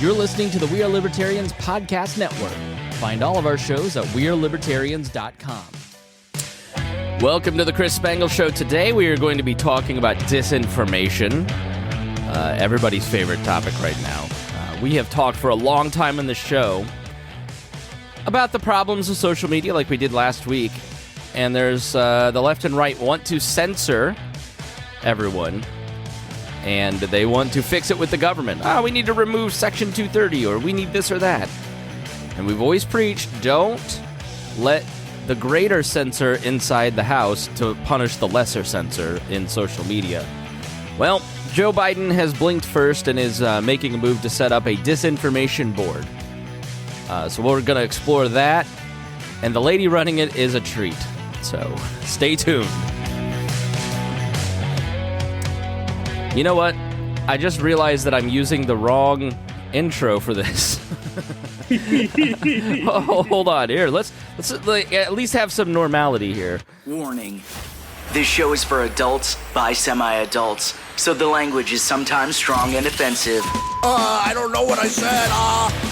You're listening to the We Are Libertarians podcast network. Find all of our shows at wearelibertarians.com. Welcome to the Chris Spangle Show. Today we are going to be talking about disinformation, everybody's favorite topic right now. We have talked for a long time in the show about the problems of social media like we did last week, and there's the left and right want to censor everyone, and they want to fix it with the government. We need to remove Section 230, or we need this or that. And we've always preached, don't let the greater censor inside the house to punish the lesser censor in social media. Well, Joe Biden has blinked first and is making a move to set up a disinformation board. So we're going to explore that, and the lady running it is a treat. So stay tuned. You know what? I just realized that I'm using the wrong intro for this. Oh, hold on here. Let's at least have some normality here. Warning. This show is for adults by semi-adults, so the language is sometimes strong and offensive. I don't know what I said.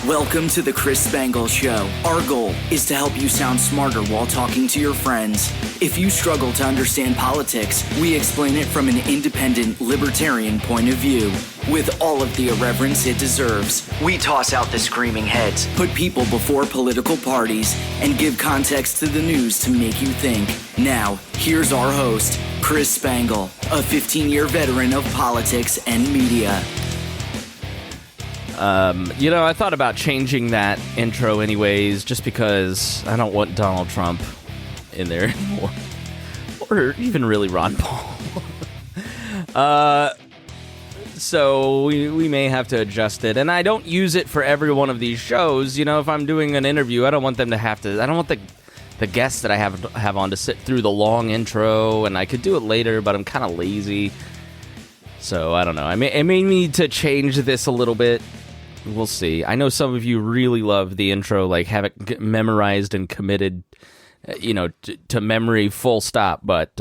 Welcome to the Chris Spangle Show. Our goal is to help you sound smarter while talking to your friends. If you struggle to understand politics, we explain it from an independent, libertarian point of view. With all of the irreverence it deserves, we toss out the screaming heads, put people before political parties, and give context to the news to make you think. Now, here's our host, Chris Spangle, a 15-year veteran of politics and media. I thought about changing that intro anyways, just because I don't want Donald Trump in there anymore. Or even really Ron Paul. So we may have to adjust it. And I don't use it for every one of these shows. If I'm doing an interview, I don't want them to have to... I don't want the guests that I have on to sit through the long intro, and I could do it later, but I'm kind of lazy. So, I don't know. I may need to change this a little bit. We'll see. I know some of you really love the intro, like have it memorized and committed, to memory full stop, but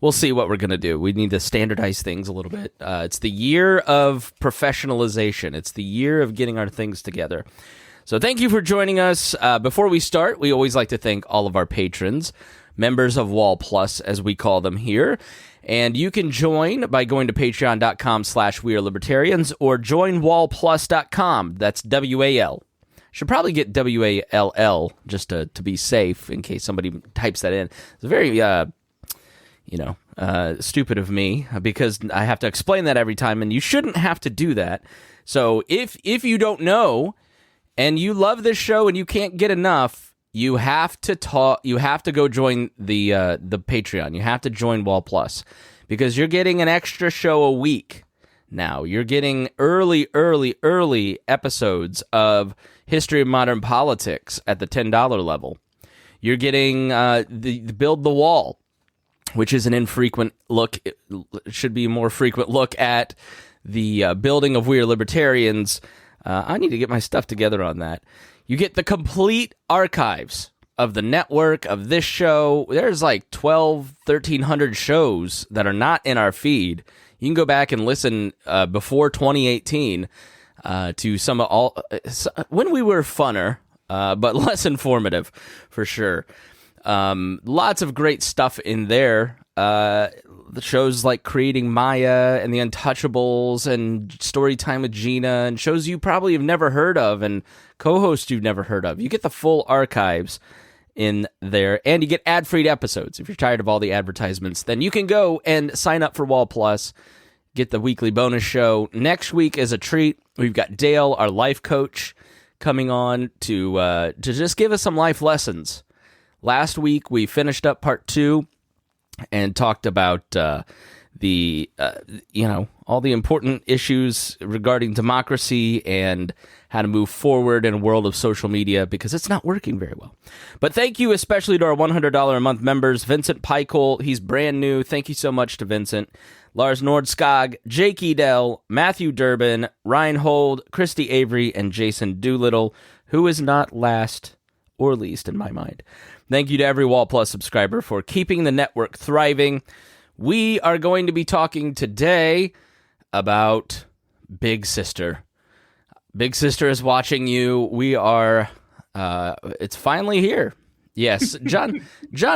we'll see what we're going to do. We need to standardize things a little bit. It's the year of professionalization. It's the year of getting our things together. So thank you for joining us. Before we start, we always like to thank all of our patrons, members of Wall Plus, as we call them here. And you can join by going to patreon.com/wearelibertarians or joinwallplus.com. That's WAL. Should probably get WALL just to be safe in case somebody types that in. It's very, stupid of me because I have to explain that every time, and you shouldn't have to do that. So if you don't know and you love this show and you can't get enough, you have to go join the Patreon. You have to join Wall Plus because you're getting an extra show a week now. You're getting early episodes of History of Modern Politics at the $10 level. You're getting the Build the Wall, which is an infrequent look. It should be a more frequent look at the building of We Are Libertarians. I need to get my stuff together on that. You get the complete archives of the network, of this show. There's like 1,300 shows that are not in our feed. You can go back and listen before 2018 to some of all when we were funner, but less informative for sure. Lots of great stuff in there. The shows like Creating Maya and The Untouchables and Storytime with Gina and shows you probably have never heard of and co-hosts you've never heard of. You get the full archives in there, and you get ad-free episodes. If you're tired of all the advertisements, then you can go and sign up for Wall Plus, get the weekly bonus show. Next week is a treat. We've got Dale, our life coach, coming on to just give us some life lessons. Last week, we finished up part 2 and talked about all the important issues regarding democracy and how to move forward in a world of social media because it's not working very well. But thank you especially to our $100 a month members, Vincent Peichel. He's brand new. Thank you so much to Vincent. Lars Nordskog, Jake Edel, Matthew Durbin, Ryan Hold, Christy Avery, and Jason Doolittle, who is not last or least in my mind. Thank you to every Wall Plus subscriber for keeping the network thriving. We are going to be talking today about Big Sister. Big Sister is watching you. We are, it's finally here. Yes, John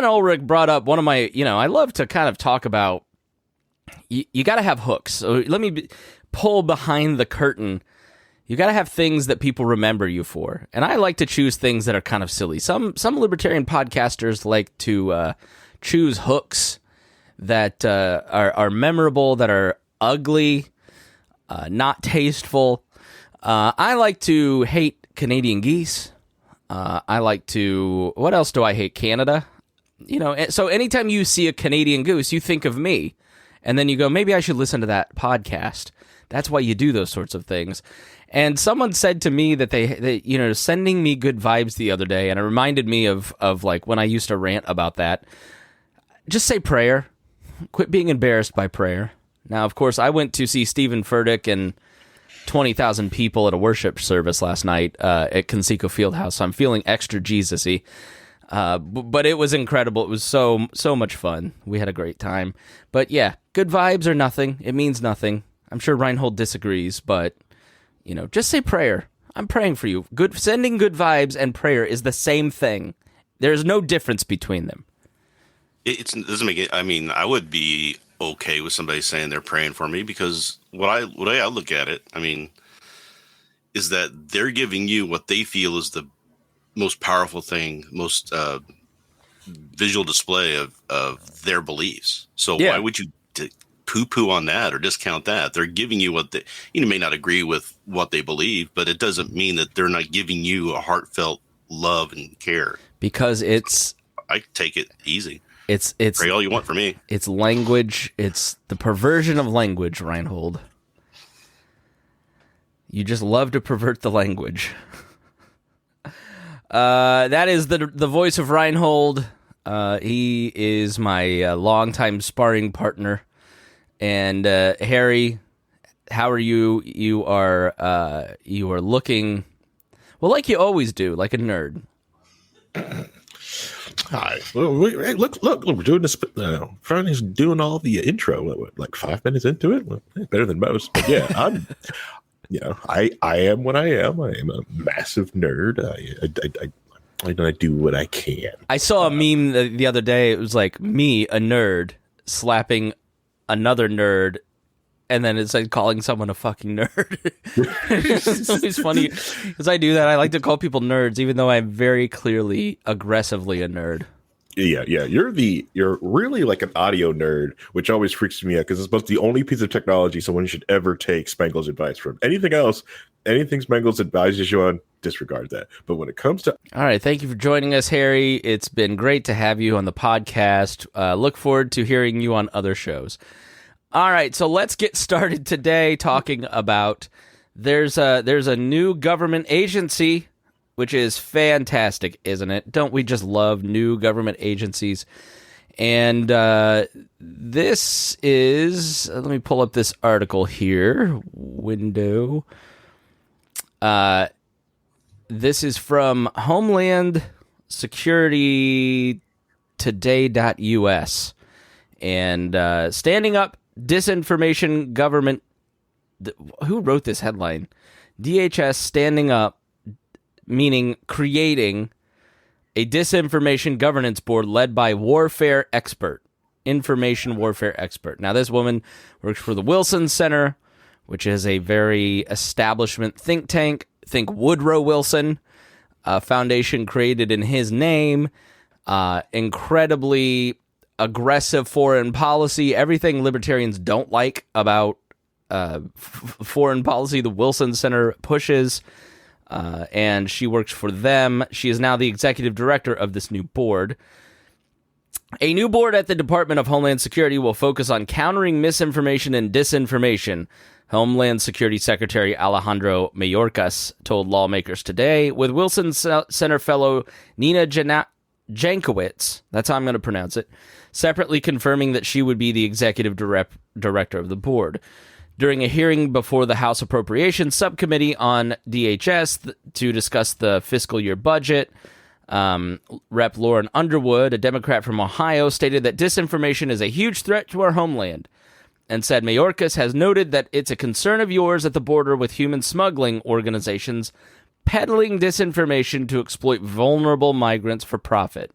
Ulrich brought up one of my, I love to kind of talk about, you got to have hooks. So let me pull behind the curtain. You got to have things that people remember you for. And I like to choose things that are kind of silly. Some libertarian podcasters like to choose hooks that are memorable, that are ugly, not tasteful. I like to hate Canadian geese. I like to... What else do I hate? Canada? So anytime you see a Canadian goose, you think of me. And then you go, maybe I should listen to that podcast. That's why you do those sorts of things. And someone said to me that they sending me good vibes the other day, and it reminded me of like when I used to rant about that. Just say prayer. Quit being embarrassed by prayer. Now, of course, I went to see Stephen Furtick and 20,000 people at a worship service last night at Conseco Fieldhouse, so I'm feeling extra Jesus-y. But it was incredible. It was so much fun. We had a great time. But yeah, good vibes are nothing. It means nothing. I'm sure Reinhold disagrees, but, just say prayer. I'm praying for you. Sending good vibes and prayer is the same thing. There's no difference between them. It doesn't make it. I mean, I would be okay with somebody saying they're praying for me, because the way I look at it, is that they're giving you what they feel is the most powerful thing, most visual display of their beliefs. So why would you poo-poo on that or discount that? They're giving you what you may not agree with what they believe, but it doesn't mean that they're not giving you a heartfelt love and care. Because I take it easy. It's pray all you want for me. It's language. It's the perversion of language, Reinhold. You just love to pervert the language. That is the voice of Reinhold. He is my longtime sparring partner. And Harry, how are you? You are looking, well, like you always do, like a nerd. Hi. Well, look, we're doing this. Friday's doing all the intro, like 5 minutes into it. Well, better than most. But yeah, I'm, I am what I am. I am a massive nerd. I do what I can. I saw a meme the other day. It was like me, a nerd, slapping another nerd, and then it said calling someone a fucking nerd. It's always funny because I do that. I like to call people nerds, even though I'm very clearly aggressively a nerd. Yeah. You're really like an audio nerd, which always freaks me out because it's about the only piece of technology someone should ever take Spangle's advice from. Anything else, anything Spangle's advises you on, disregard that. But when it comes to... All right, thank you for joining us, Harry. It's been great to have you on the podcast. Look forward to hearing you on other shows. All right, so let's get started today talking about there's a new government agency, which is fantastic, isn't it? Don't we just love new government agencies? And this is, let me pull up this article here, window. This is from Homeland Security Today.us. And standing up disinformation government. Who wrote this headline? DHS standing up, meaning creating a disinformation governance board led by warfare expert, information warfare expert. Now, this woman works for the Wilson Center, which is a very establishment think tank. Think Woodrow Wilson, a foundation created in his name. Incredibly aggressive foreign policy, everything libertarians don't like about foreign policy, the Wilson Center pushes, and she works for them. She is now the executive director of this new board. A new board at the Department of Homeland Security will focus on countering misinformation and disinformation, Homeland Security Secretary Alejandro Mayorkas told lawmakers today, with Wilson Center fellow Nina Jankowicz, that's how I'm going to pronounce it, separately confirming that she would be the executive director of the board. During a hearing before the House Appropriations Subcommittee on DHS to discuss the fiscal year budget, Rep. Lauren Underwood, a Democrat from Ohio, stated that disinformation is a huge threat to our homeland. and said, Mayorkas has noted that it's a concern of yours at the border with human smuggling organizations peddling disinformation to exploit vulnerable migrants for profit.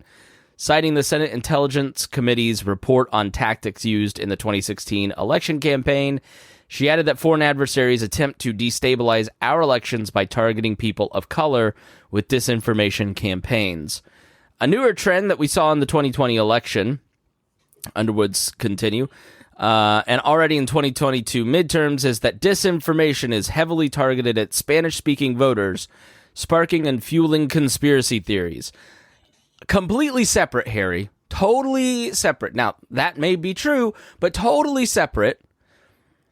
Citing the Senate Intelligence Committee's report on tactics used in the 2016 election campaign, she added that foreign adversaries attempt to destabilize our elections by targeting people of color with disinformation campaigns. A newer trend that we saw in the 2020 election, Underwood's continue, and already in 2022 midterms, is that disinformation is heavily targeted at Spanish-speaking voters, sparking and fueling conspiracy theories. Completely separate, Harry. Totally separate. Now, that may be true, but totally separate,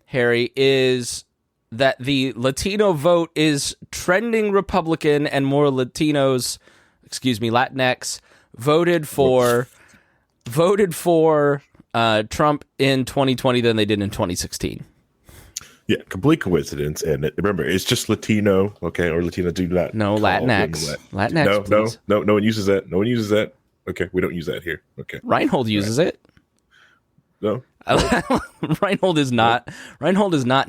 Harry, is that the Latino vote is trending Republican and more Latinx, voted for Trump in 2020 than they did in 2016. Yeah, complete coincidence. And remember, it's just Latino, okay, or Latino do not. No, Latinx. Latinx, please. No, no one uses that. No one uses that. Okay, we don't use that here. Okay. Reinhold uses it. No. Reinhold is not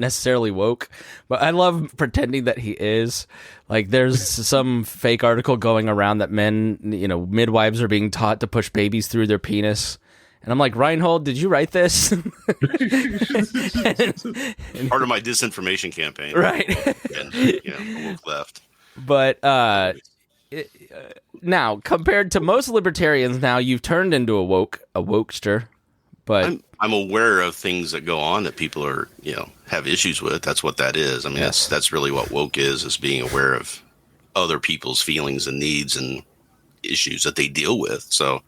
necessarily woke, but I love pretending that he is. Like, there's some fake article going around that men, midwives are being taught to push babies through their penis. And I'm like, Reinhold, did you write this? Part of my disinformation campaign. Right. And, woke left. But now, compared to most libertarians, now you've turned into a wokester. But I'm aware of things that go on that people are, have issues with. That's what that is. I mean, that's really what woke is being aware of other people's feelings and needs and issues that they deal with. So,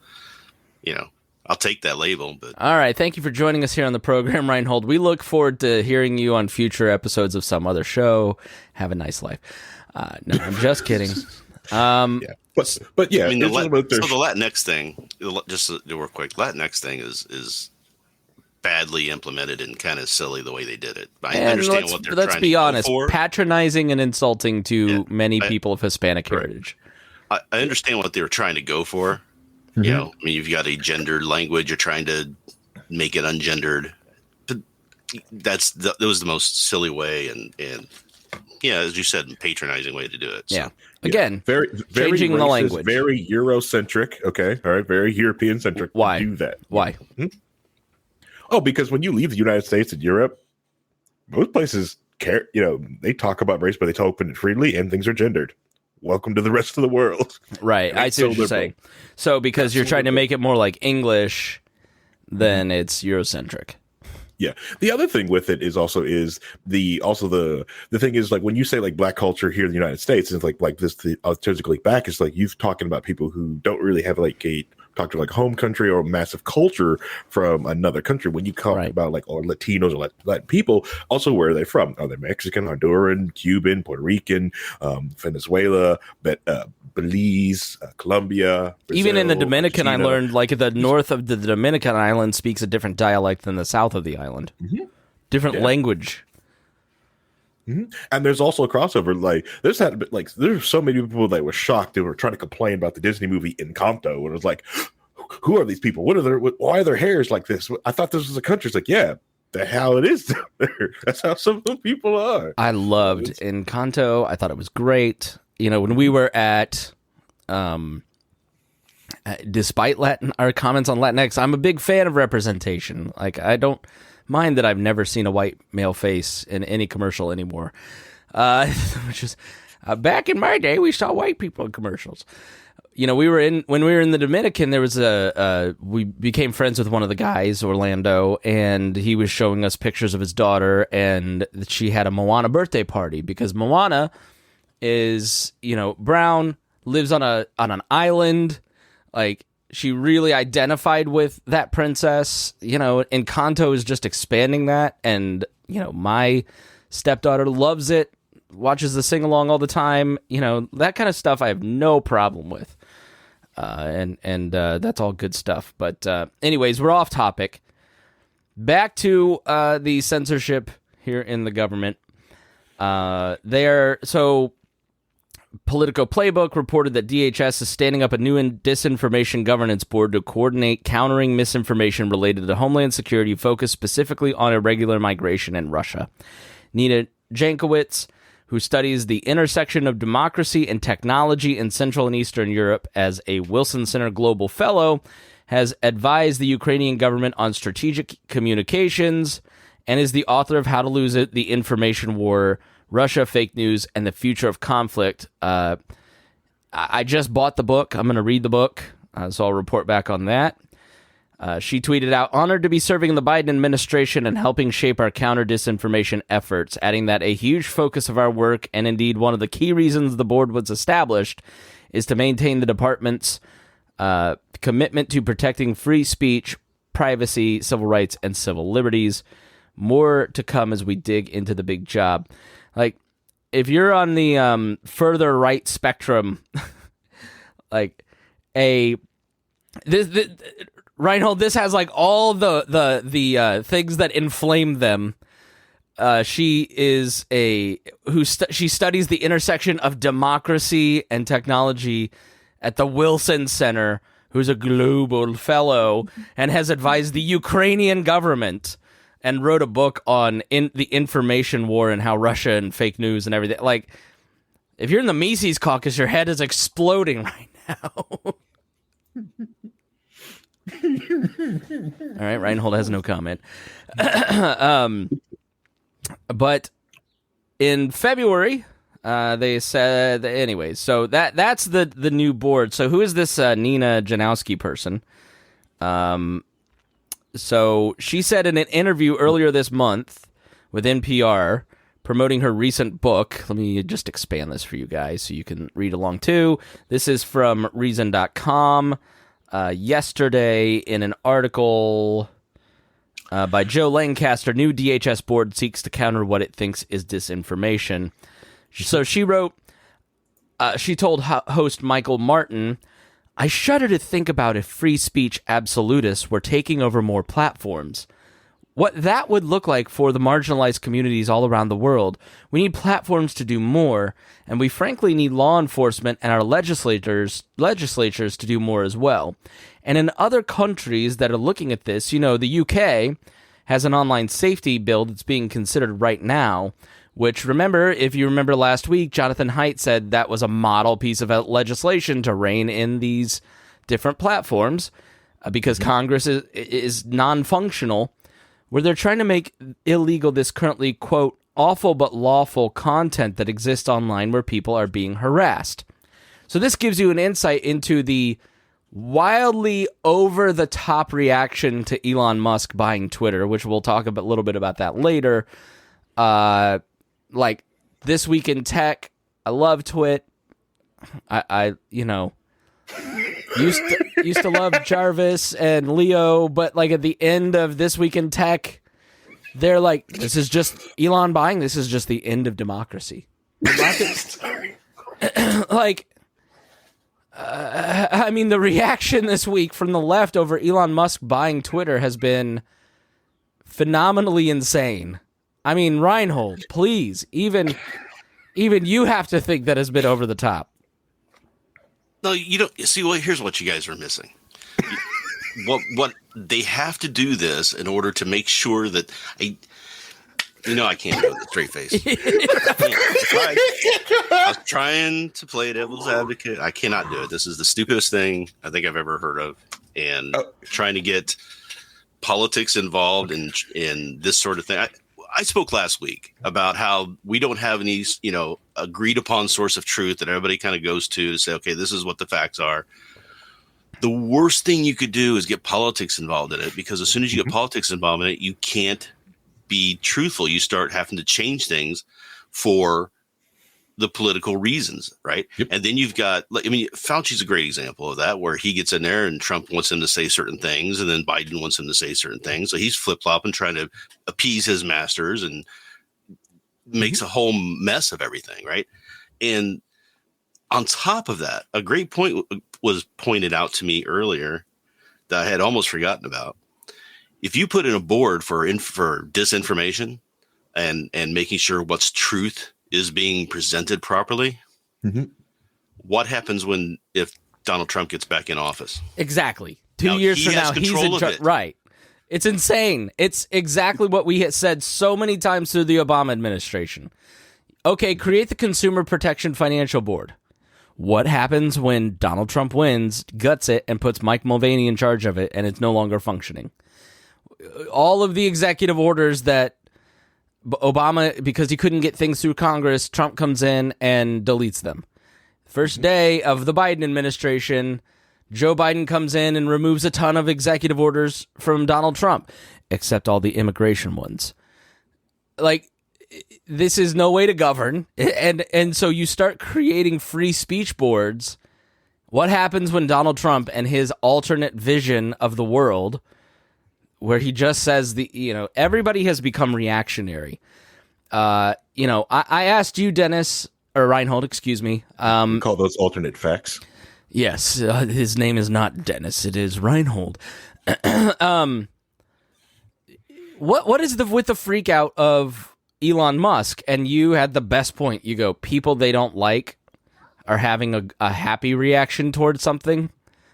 I'll take that label. But all right, thank you for joining us here on the program, Reinhold. We look forward to hearing you on future episodes of some other show. Have a nice life. No, I'm just kidding. Yeah. But yeah, I mean, the Latinx thing, just real quick, Latinx thing is badly implemented and kind of silly the way they did it. I understand what they're trying to do. Let's be honest, patronizing and insulting to many people of Hispanic heritage. I understand what they were trying to go for. Mm-hmm. I mean, you've got a gendered language, you're trying to make it ungendered. But that was the most silly way and as you said, patronizing way to do it. So. Yeah. Again, very changing racist, the language. Very Eurocentric. Okay. All right. Very European centric. Why do that? Why? Hmm? Oh, because when you leave the United States and Europe, most places care. They talk about race, but they talk open and freely, and things are gendered. Welcome to the rest of the world. Right. I see what you're saying. So because you're trying to make it more like English, then it's Eurocentric. Yeah. The other thing with it is the thing is, like, when you say like black culture here in the United States, it's like this, the back, it's like you've talking about people who don't really have like talk to like home country or massive culture from another country. When you talk about like or Latinos or Latin people, also where are they from? Are they Mexican, Honduran, Cuban, Puerto Rican, Venezuela, Belize, Colombia, Brazil, even in the Dominican, Argentina. I learned like the north of the Dominican island speaks a different dialect than the south of the island. Mm-hmm. Different language. Mm-hmm. And there's also a crossover. Like there's so many people that were shocked. They were trying to complain about the Disney movie Encanto, and it was like, who are these people? Why are their hairs like this? I thought this was a country. It's like, yeah, the hell it is down there. That's how some of the people are. I loved Encanto. I thought it was great. When we were at, despite our comments on Latinx, I'm a big fan of representation. Like, I don't mind that I've never seen a white male face in any commercial anymore. Which is back in my day, we saw white people in commercials. When we were in the Dominican, there was we became friends with one of the guys, Orlando, and he was showing us pictures of his daughter, and she had a Moana birthday party because Moana is, brown, lives on an island, like. She really identified with that princess, Encanto is just expanding that. And, my stepdaughter loves it, watches the sing along all the time. That kind of stuff I have no problem with. And that's all good stuff. But anyways, we're off topic. Back to the censorship here in the government. So Politico Playbook reported that DHS is standing up a new disinformation governance board to coordinate countering misinformation related to Homeland Security, focused specifically on irregular migration in Russia. Nina Jankowicz, who studies the intersection of democracy and technology in Central and Eastern Europe as a Wilson Center Global Fellow, has advised the Ukrainian government on strategic communications and is the author of How to Lose It, The Information War, Russia, Fake News, and the Future of Conflict. I just bought the book. I'm going to read the book, so I'll report back on that. She tweeted out, "Honored to be serving in the Biden administration and helping shape our counter-disinformation efforts," adding that a huge focus of our work, and indeed one of the key reasons the board was established, is to maintain the department's commitment to protecting free speech, privacy, civil rights, and civil liberties. More to come as we dig into the big job. Like, if you're on the further right spectrum, like Reinhold, this has like all the things that inflame them. She is she studies the intersection of democracy and technology at the Wilson Center, who's a global fellow and has advised the Ukrainian government and wrote a book on the information war and how Russia and fake news and everything. Like, if you're in the Mises caucus, your head is exploding right now. All right, Reinhold has no comment. But in February, they said, anyways, so that's the new board. So who is this Nina Janowski person? So she said in an interview earlier this month with NPR, promoting her recent book. Let me just expand this for you guys so you can read along too. This is from Reason.com. Yesterday in an article by Joe Lancaster, new DHS board seeks to counter what it thinks is disinformation. So she wrote, she told host Michael Martin, "I shudder to think about if free speech absolutists were taking over more platforms. What that would look like for the marginalized communities all around the world. We need platforms to do more, and we frankly need law enforcement and our legislatures to do more as well. And in other countries that are looking at this, the UK has an online safety bill that's being considered right now, which, if you remember last week, Jonathan Haidt said that was a model piece of legislation to rein in these different platforms because Congress is non-functional, where they're trying to make illegal this currently, quote, awful but lawful content that exists online where people are being harassed. So this gives you an insight into the wildly over-the-top reaction to Elon Musk buying Twitter, which we'll talk a little bit about that later. Like, This Week in Tech, I love Twit. I used to love Jarvis and Leo, but like at the end of This Week in Tech, they're like, this is just Elon buying. This is just the end of democracy. Like, I mean, the reaction this week from the left over Elon Musk buying Twitter has been phenomenally insane. I mean, Reinhold, please, even you have to think that has been over the top. No, you don't. See, well, here's what you guys are missing. What they have to do this in order to make sure that I can't do it with a straight face. I was trying to play devil's advocate. I cannot do it. This is the stupidest thing I think I've ever heard of. And trying to get politics involved in this sort of thing. I spoke last week about how we don't have any, agreed upon source of truth that everybody kind of goes to say, okay, this is what the facts are. The worst thing you could do is get politics involved in it, because as soon as you get politics involved in it, you can't be truthful. You start having to change things for the political reasons, right? Yep. And then you've got, Fauci's a great example of that, where he gets in there and Trump wants him to say certain things, and then Biden wants him to say certain things. So he's flip-flopping, trying to appease his masters, and makes a whole mess of everything, right? And on top of that, a great point was pointed out to me earlier that I had almost forgotten about. If you put in a board for disinformation and making sure what's truth is being presented properly, what happens if Donald Trump gets back in office? Exactly. 2 Now, years he from has now, he's control in of charge. it. Right. It's insane. It's exactly what we had said so many times through the Obama administration. Okay, create the Consumer Protection Financial Board. What happens when Donald Trump wins, guts it, and puts Mike Mulvaney in charge of it, and it's no longer functioning? All of the executive orders that Obama, because he couldn't get things through Congress, Trump comes in and deletes them. First day of the Biden administration, Joe Biden comes in and removes a ton of executive orders from Donald Trump, except all the immigration ones. Like, this is no way to govern. And so you start creating free speech boards. What happens when Donald Trump and his alternate vision of the world, where he just says everybody has become reactionary. I asked you, Dennis, or Reinhold, excuse me. Call those alternate facts. Yes, his name is not Dennis; it is Reinhold. What is with the freak out of Elon Musk? And you had the best point. You go, people they don't like are having a happy reaction towards something,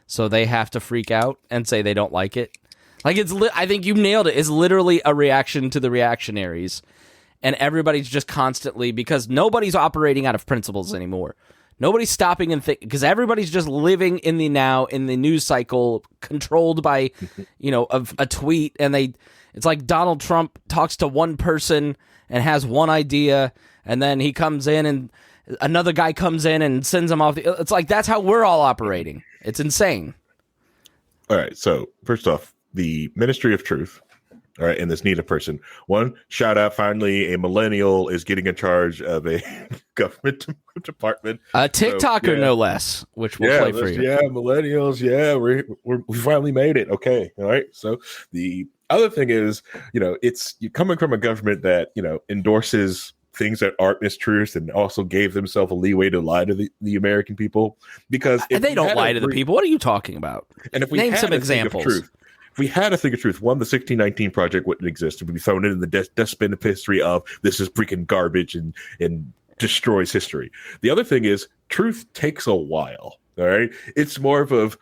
so they have to freak out and say they don't like it. Like I think you nailed it. It's literally a reaction to the reactionaries, and everybody's just constantly, because nobody's operating out of principles anymore. Nobody's stopping and think, because everybody's just living in the now, in the news cycle, controlled by, a tweet. And it's like Donald Trump talks to one person and has one idea, and then he comes in and another guy comes in and sends him off. It's like, that's how we're all operating. It's insane. All right. So first off, the Ministry of Truth. All right, and this needed person. One, shout out, finally, a millennial is getting in charge of a government department. A TikToker, no less, which we'll play for you. Yeah, millennials, yeah, we finally made it. Okay, all right. So the other thing is, it's you coming from a government that, endorses things that aren't mistruths and also gave themselves a leeway to lie to the American people. Because they don't lie to the people. What are you talking about? And if we name had some examples. If we had a thing of truth, one, the 1619 Project wouldn't exist. It would be thrown in the dustbin of history of this is freaking garbage and destroys history. The other thing is truth takes a while. All right. It's more of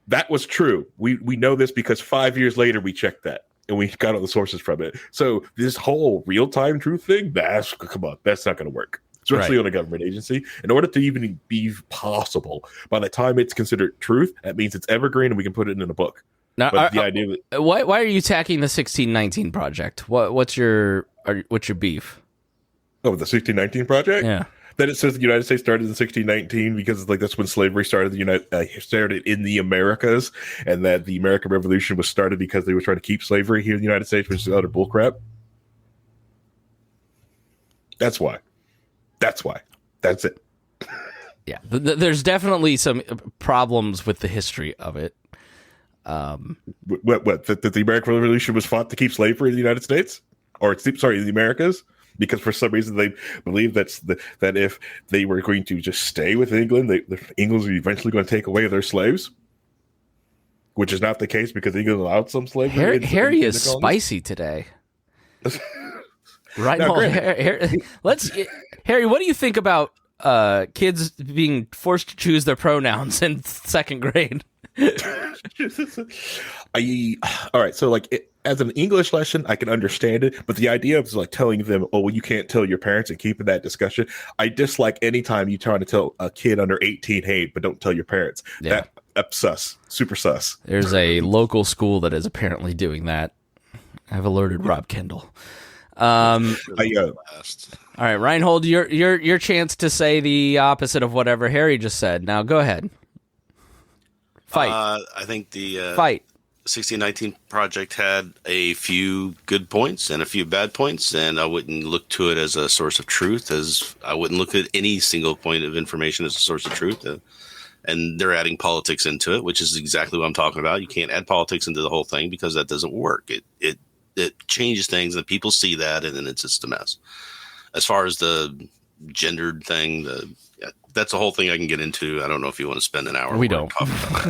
that was true. We know this because 5 years later we checked that and we got all the sources from it. So this whole real-time truth thing, come on, that's not going to work. Especially on a government agency. In order to even be possible, by the time it's considered truth, that means it's evergreen and we can put it in a book. Now, but the idea that, why are you attacking the 1619 Project? What's your beef? Oh, the 1619 Project? Yeah. That it says the United States started in 1619 because that's when slavery started. Started in the Americas, and that the American Revolution was started because they were trying to keep slavery here in the United States, which is utter bullcrap. That's why. That's it. Yeah, there's definitely some problems with the history of it. That the American Revolution was fought to keep slavery in the United States, or the Americas, because for some reason they believe that if they were going to just stay with England, England was eventually going to take away their slaves, which is not the case because England allowed some slavery. Harry is spicy today. Right? Harry, what do you think about kids being forced to choose their pronouns in second grade? All right, so as an English lesson, I can understand it, but the idea of telling them, oh, well, you can't tell your parents and keeping that discussion, I dislike anytime you try to tell a kid under 18, hey, but don't tell your parents. Yeah. That's sus, super sus. There's a local school that is apparently doing that. I've alerted Rob Kendall. All right, Reinhold, your chance to say the opposite of whatever Harry just said. Now go ahead. Fight. I think the Fight. 1619 Project had a few good points and a few bad points, and I wouldn't look to it as a source of truth, as I wouldn't look at any single point of information as a source of truth. And they're adding politics into it, which is exactly what I'm talking about. You can't add politics into the whole thing because that doesn't work. It changes things, and people see that, and then it's just a mess. As far as the gendered thing, that's a whole thing I can get into. I don't know if you want to spend an hour. We don't.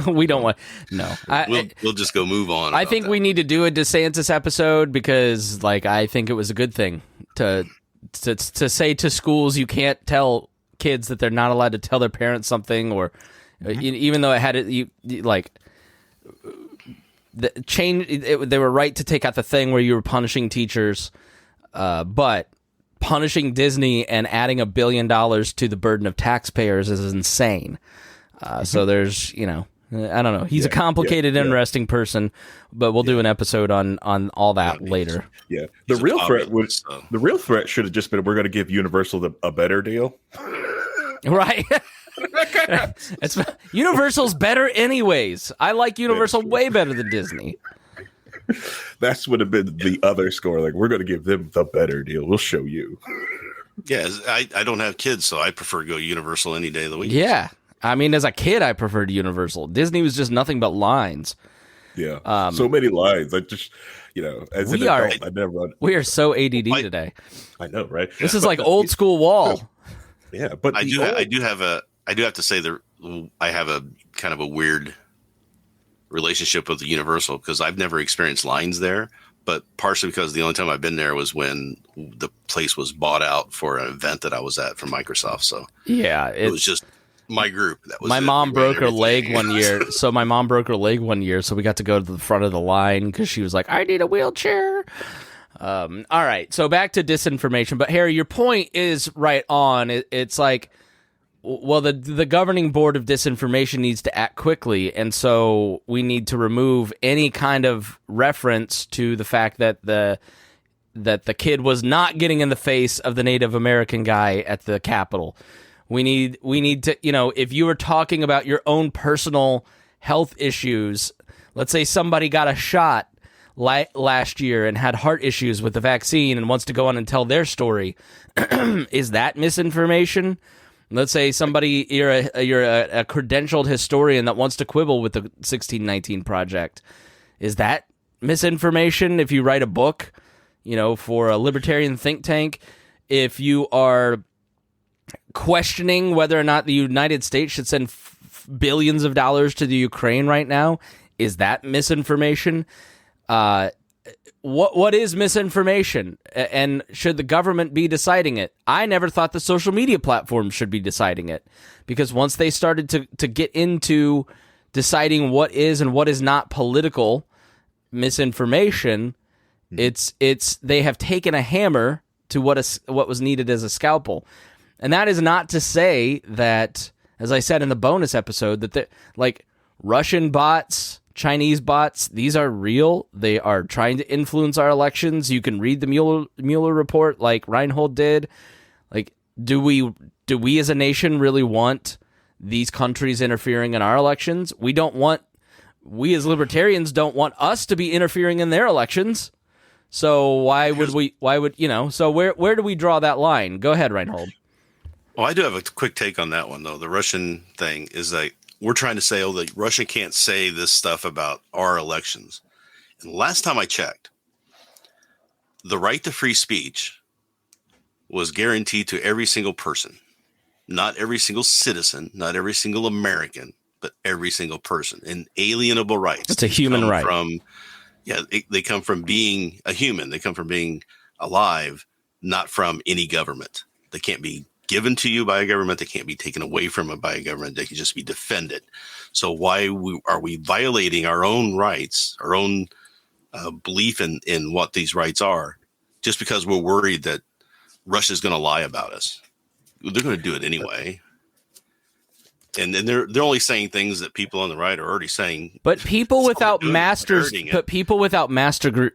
We don't want. No. We'll just go move on. I think we need to do a DeSantis episode because, I think it was a good thing to say to schools you can't tell kids that they're not allowed to tell their parents something, or even though it had it, they were right to take out the thing where you were punishing teachers, but punishing Disney and adding $1 billion to the burden of taxpayers is insane. So there's, I don't know. He's a complicated, interesting person, but we'll do an episode on all that later. Yeah, the real threat should have just been, we're going to give Universal a better deal, right? Universal's better anyways. I like Universal way better than Disney. That's would have been the other score. Like, we're going to give them the better deal. We'll show you. Yeah, I don't have kids, so I prefer to go Universal any day of the week. Yeah. I mean, as a kid, I preferred Universal. Disney was just nothing but lines. Yeah. So many lines. I just, as an adult, I never run. We are so ADD today. I know, right? This is like old school Wall. Yeah, but I do have to say that I have a kind of a weird relationship with the Universal, because I've never experienced lines there, but partially because the only time I've been there was when the place was bought out for an event that I was at for Microsoft. So yeah, it was just my group. That was my mom broke her leg one year. So we got to go to the front of the line because she was like, I need a wheelchair. All right. So back to disinformation. But Harry, your point is right on. It's like, well, the governing board of disinformation needs to act quickly. And so we need to remove any kind of reference to the fact that the kid was not getting in the face of the Native American guy at the Capitol. We need to, if you were talking about your own personal health issues, let's say somebody got a shot last year and had heart issues with the vaccine and wants to go on and tell their story, is that misinformation? Let's say you're a credentialed historian that wants to quibble with the 1619 Project. Is that misinformation if you write a book, for a libertarian think tank? If you are questioning whether or not the United States should send billions of dollars to the Ukraine right now, is that misinformation? What is misinformation, and should the government be deciding it? I never thought the social media platforms should be deciding it, because once they started to get into deciding what is and what is not political misinformation, it's they have taken a hammer to what was needed as a scalpel. And that is not to say that, as I said in the bonus episode, that Russian bots, Chinese bots, these are real. They are trying to influence our elections. You can read the Mueller report like Reinhold did. Like, do we as a nation really want these countries interfering in our elections? We as libertarians don't want us to be interfering in their elections. So why would so where do we draw that line? Go ahead, Reinhold. Well, I do have a quick take on that one, though. The Russian thing is that we're trying to say, that Russia can't say this stuff about our elections. And last time I checked, the right to free speech was guaranteed to every single person. Not every single citizen, not every single American, but every single person. Inalienable rights. It's a human right. They come from being a human. They come from being alive, not from any government. They can't be given to you by a government. They can't be taken away from it by a government. They can just be defended. So why are we violating our own rights, our own belief in what these rights are, just because we're worried that Russia's going to lie about us? They're going to do it anyway. And then they're only saying things that people on the right are already saying. But people without master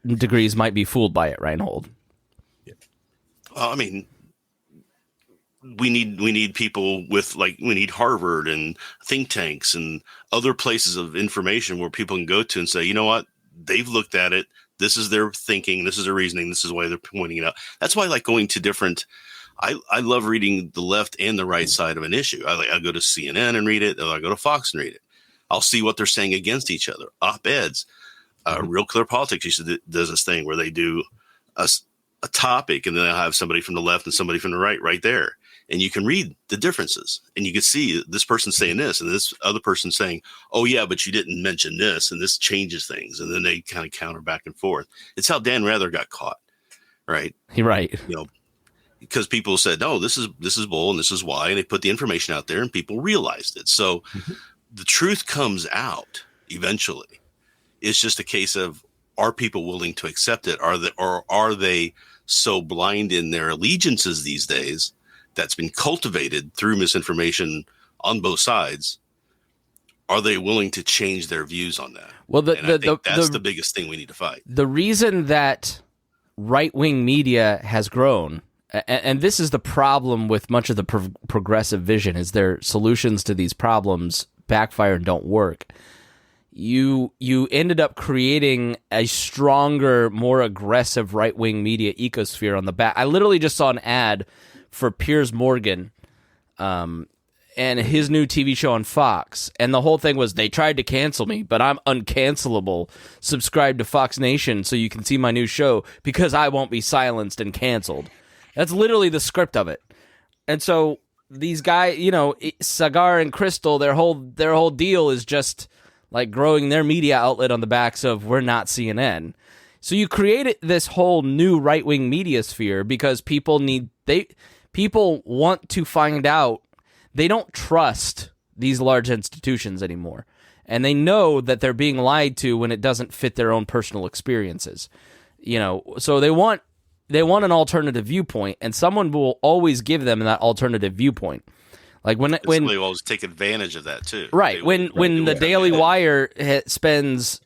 degrees might be fooled by it, Reinhold. Yeah. I mean, we need people with, we need Harvard and think tanks and other places of information where people can go to and say, you know what, they've looked at it. This is their thinking. This is their reasoning. This is why they're pointing it out. That's why I like going to different. I love reading the left and the right side of an issue. I go to CNN and read it. Or I go to Fox and read it. I'll see what they're saying against each other. Op-eds. Real Clear Politics does this thing where they do a topic, and then they'll have somebody from the left and somebody from the right there. And you can read the differences, and you can see this person saying this and this other person saying, oh yeah, but you didn't mention this, and this changes things. And then they kind of counter back and forth. It's how Dan Rather got caught. Right. Right. because people said, no, this is bull and this is why, and they put the information out there and people realized it. So the truth comes out eventually. It's just a case of, are people willing to accept it? Are they so blind in their allegiances these days that's been cultivated through misinformation on both sides? Are they willing to change their views on that? Well, that's the biggest thing we need to fight. The reason that right-wing media has grown, and this is the problem with much of the progressive vision, is their solutions to these problems backfire and don't work. You ended up creating a stronger, more aggressive right-wing media ecosphere on the back. I literally just saw an ad for Piers Morgan and his new TV show on Fox, and the whole thing was, they tried to cancel me, but I'm uncancelable. Subscribe to Fox Nation so you can see my new show because I won't be silenced and canceled. That's literally the script of it. And so these guys, Sagar and Crystal, their whole deal is just like growing their media outlet on the backs of, we're not CNN. So you created this whole new right-wing media sphere because people want to find out. They don't trust these large institutions anymore. And they know that they're being lied to when it doesn't fit their own personal experiences. So they want an alternative viewpoint, and someone will always give them that alternative viewpoint. Like when somebody will always take advantage of that too. Right. When the Daily Wire spends,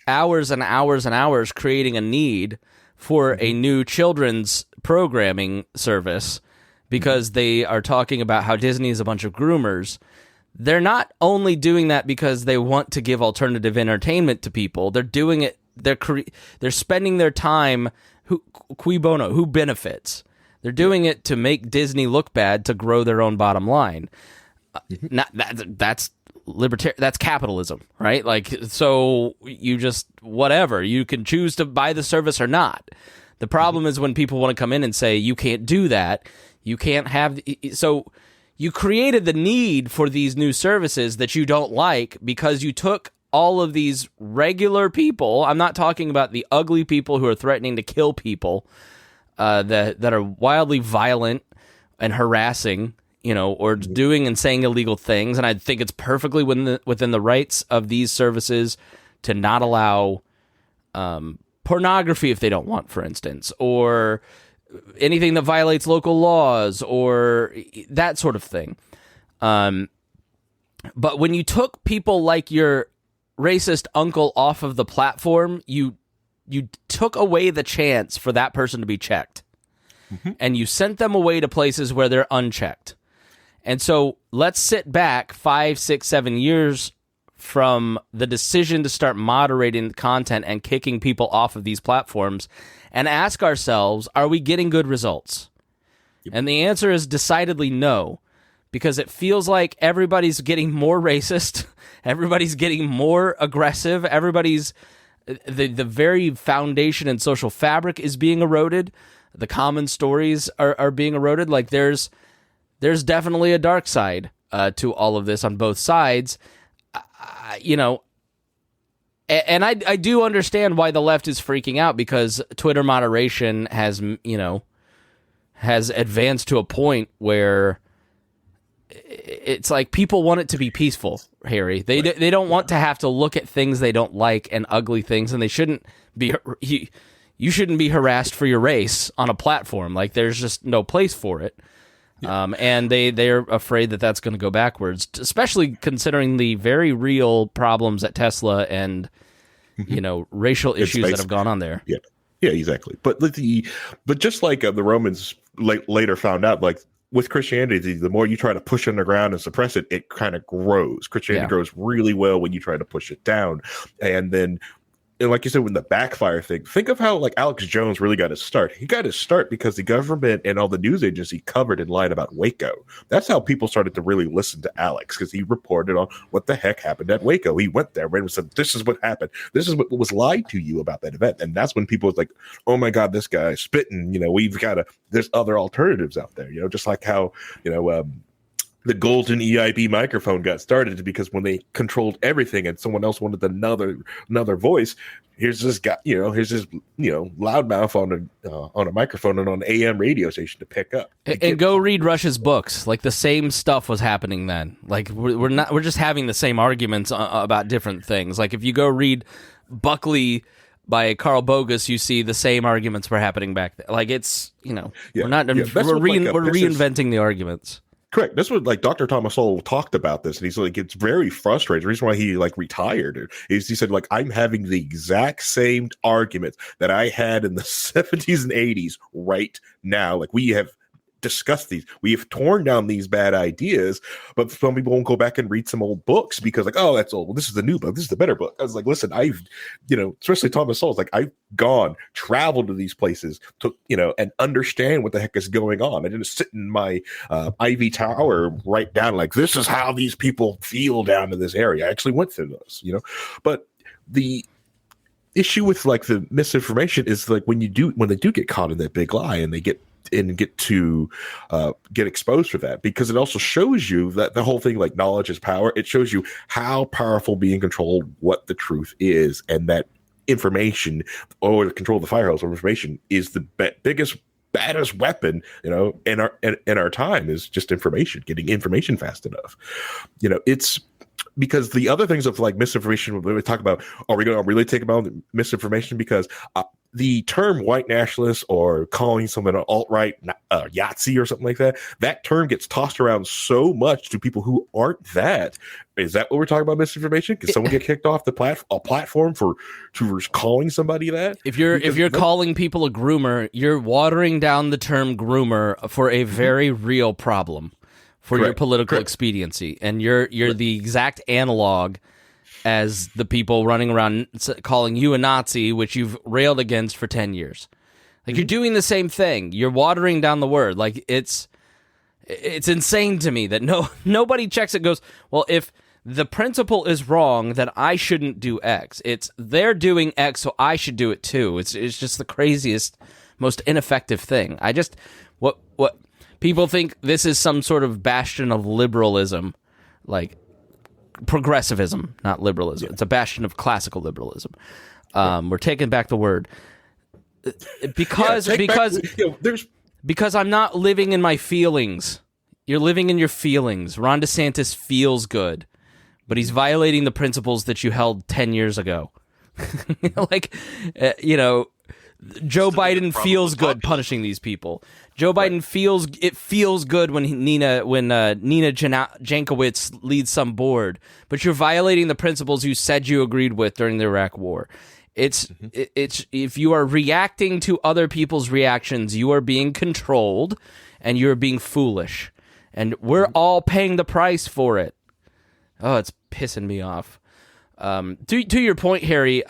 hours and hours and hours creating a need for a new children's programming service because they are talking about how Disney is a bunch of groomers, they're not only doing that because they want to give alternative entertainment to people. They're doing it. They're spending their time. Cui bono? Who benefits? They're doing it to make Disney look bad to grow their own bottom line. That's libertarian. That's capitalism, right? Like, so you just whatever, you can choose to buy the service or not. The problem is when people want to come in and say you can't do that. You can't have. So you created the need for these new services that you don't like because you took all of these regular people. I'm not talking about the ugly people who are threatening to kill people. That are wildly violent and harassing, or doing and saying illegal things. And I think it's perfectly within the rights of these services to not allow pornography if they don't want, for instance, or anything that violates local laws or that sort of thing. But when you took people like your racist uncle off of the platform, you took away the chance for that person to be checked. And you sent them away to places where they're unchecked. And so let's sit back 5, 6, 7 years from the decision to start moderating the content and kicking people off of these platforms and ask ourselves, are we getting good results? And the answer is decidedly no, because it feels like everybody's getting more racist, everybody's getting more aggressive, the very foundation and social fabric is being eroded. The common stories are being eroded. Like there's definitely a dark side to all of this on both sides, and I do understand why the left is freaking out, because Twitter moderation has advanced to a point where it's like people want it to be peaceful, Harry. They don't want to have to look at things they don't like and ugly things, and they shouldn't be. You shouldn't be harassed for your race on a platform. Like there's just no place for it. Yeah. And they're afraid that that's going to go backwards, especially considering the very real problems at Tesla and racial issues that have gone on there. Yeah, exactly. But just like the Romans later found out, like with Christianity, the more you try to push underground and suppress it, it kind of grows. Christianity grows really well when you try to push it down, and then. And like you said, with the backfire thing, think of how like Alex Jones really got his start. He got his start because the government and all the news agency covered and lied about Waco. That's how people started to really listen to Alex, because he reported on what the heck happened at Waco. He went there and said, this is what happened. This is what was lied to you about that event. And that's when people was like, oh my God, this guy's spitting. There's other alternatives out there. Just like how, the golden EIB microphone got started, because when they controlled everything and someone else wanted another voice, here's this guy, here's this loudmouth on a microphone and on an AM radio station to pick up. And go read Rush's books. Like, the same stuff was happening then. Like, we're just having the same arguments about different things. Like, if you go read Buckley by Carl Bogus, you see the same arguments were happening back then. Like, it's, we're reinventing the arguments. Correct. That's what, like, Dr. Thomas Sowell talked about this, and he's like, it's very frustrating. The reason why he retired is he said, like, I'm having the exact same arguments that I had in the 70s and 80s right now. Like, we have discussed these. We have torn down these bad ideas, but some people won't go back and read some old books because, like, oh, that's old. Well, this is the new book. This is the better book. I was like, listen, especially Thomas Sowell's like, I've traveled to these places to, and understand what the heck is going on. I didn't sit in my Ivy Tower and write down, like, this is how these people feel down in this area. I actually went through those, but the issue with, like, the misinformation is, like, when they do get caught in that big lie and they get to get exposed for that, because it also shows you that the whole thing, like, knowledge is power. It shows you how powerful being controlled, what the truth is, and that information, or control the fire hose of information, is the biggest, baddest weapon, in our time, is just information, getting information fast enough. It's because the other things of, like, misinformation, when we talk about, are we going to really take about misinformation? Because the term white nationalist, or calling someone an alt-right Yahtzee or something like that, that term gets tossed around so much to people who aren't that. Is that what we're talking about, misinformation? Can someone get kicked off a platform for calling somebody that? If you're calling people a groomer, you're watering down the term groomer for a very real problem for your political expediency, and you're the exact analog as the people running around calling you a Nazi, which you've railed against for 10 years. Like, you're doing the same thing. You're watering down the word. Like, it's insane to me that nobody checks it, goes, well, if the principle is wrong, then I shouldn't do X. It's they're doing X, so I should do it too. It's just the craziest, most ineffective thing. What people think this is some sort of bastion of liberalism, like progressivism, not liberalism. It's a bastion of classical liberalism. We're taking back the word because I'm not living in my feelings. You're living in your feelings. Ron DeSantis feels good, but he's violating the principles that you held 10 years ago. Joe Biden feels good punishing these people. Joe Biden feels good when Nina Jankowicz leads some board, but you're violating the principles you said you agreed with during the Iraq War. It's if you are reacting to other people's reactions, you are being controlled and you're being foolish, and we're all paying the price for it. Oh, it's pissing me off. To your point, Harry.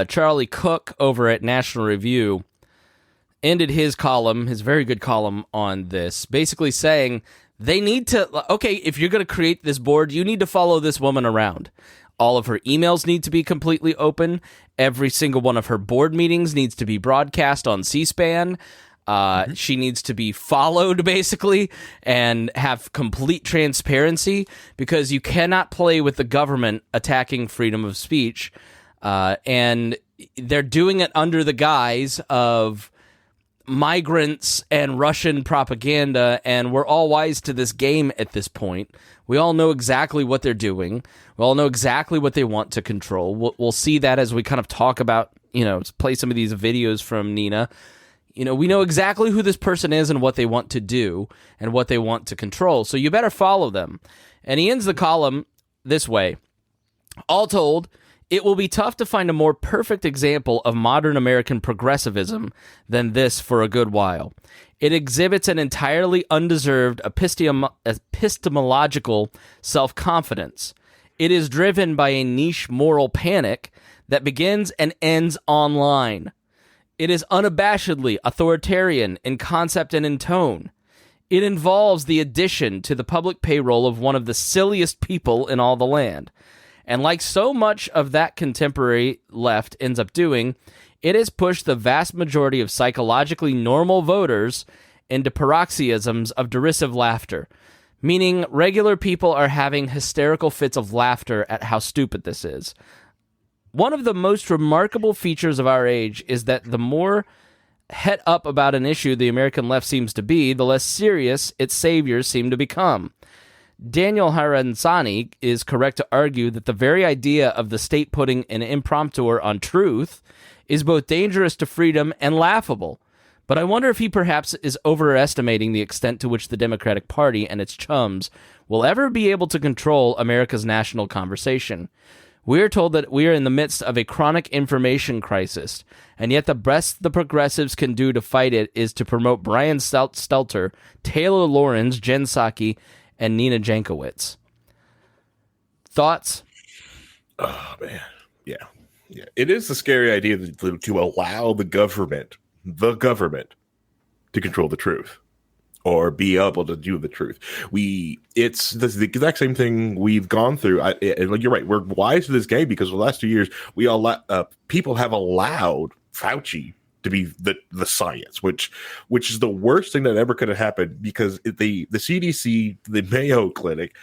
Charlie Cook over at National Review ended his very good column on this, basically saying they need to, okay, if you're going to create this board, you need to follow this woman around. All of her emails need to be completely open. Every single one of her board meetings needs to be broadcast on C-SPAN. She needs to be followed, basically, and have complete transparency, because you cannot play with the government attacking freedom of speech. And they're doing it under the guise of migrants and Russian propaganda, and we're all wise to this game at this point. We all know exactly what they're doing. We all know exactly what they want to control. We'll see that as we kind of talk about, play some of these videos from Nina. We know exactly who this person is and what they want to do and what they want to control, so you better follow them. And he ends the column this way. All told, it will be tough to find a more perfect example of modern American progressivism than this for a good while. It exhibits an entirely undeserved epistemological self-confidence. It is driven by a niche moral panic that begins and ends online. It is unabashedly authoritarian in concept and in tone. It involves the addition to the public payroll of one of the silliest people in all the land. And like so much of that contemporary left ends up doing, it has pushed the vast majority of psychologically normal voters into paroxysms of derisive laughter, meaning regular people are having hysterical fits of laughter at how stupid this is. One of the most remarkable features of our age is that the more het up about an issue the American left seems to be, the less serious its saviors seem to become. Daniel Haransani is correct to argue that the very idea of the state putting an imprimatur on truth is both dangerous to freedom and laughable. But I wonder if he perhaps is overestimating the extent to which the Democratic Party and its chums will ever be able to control America's national conversation. We are told that we are in the midst of a chronic information crisis, and yet the best the progressives can do to fight it is to promote Brian Stelter, Taylor Lorenz, Jen Psaki, and Nina Jankowicz. Thoughts? Oh, man. Yeah. It is a scary idea to allow the government to control the truth or be able to do the truth. It's the exact same thing we've gone through. And you're right. We're wise to this game because for the last 2 years, people have allowed Fauci to be the science, which is the worst thing that ever could have happened, because the CDC, the Mayo Clinic,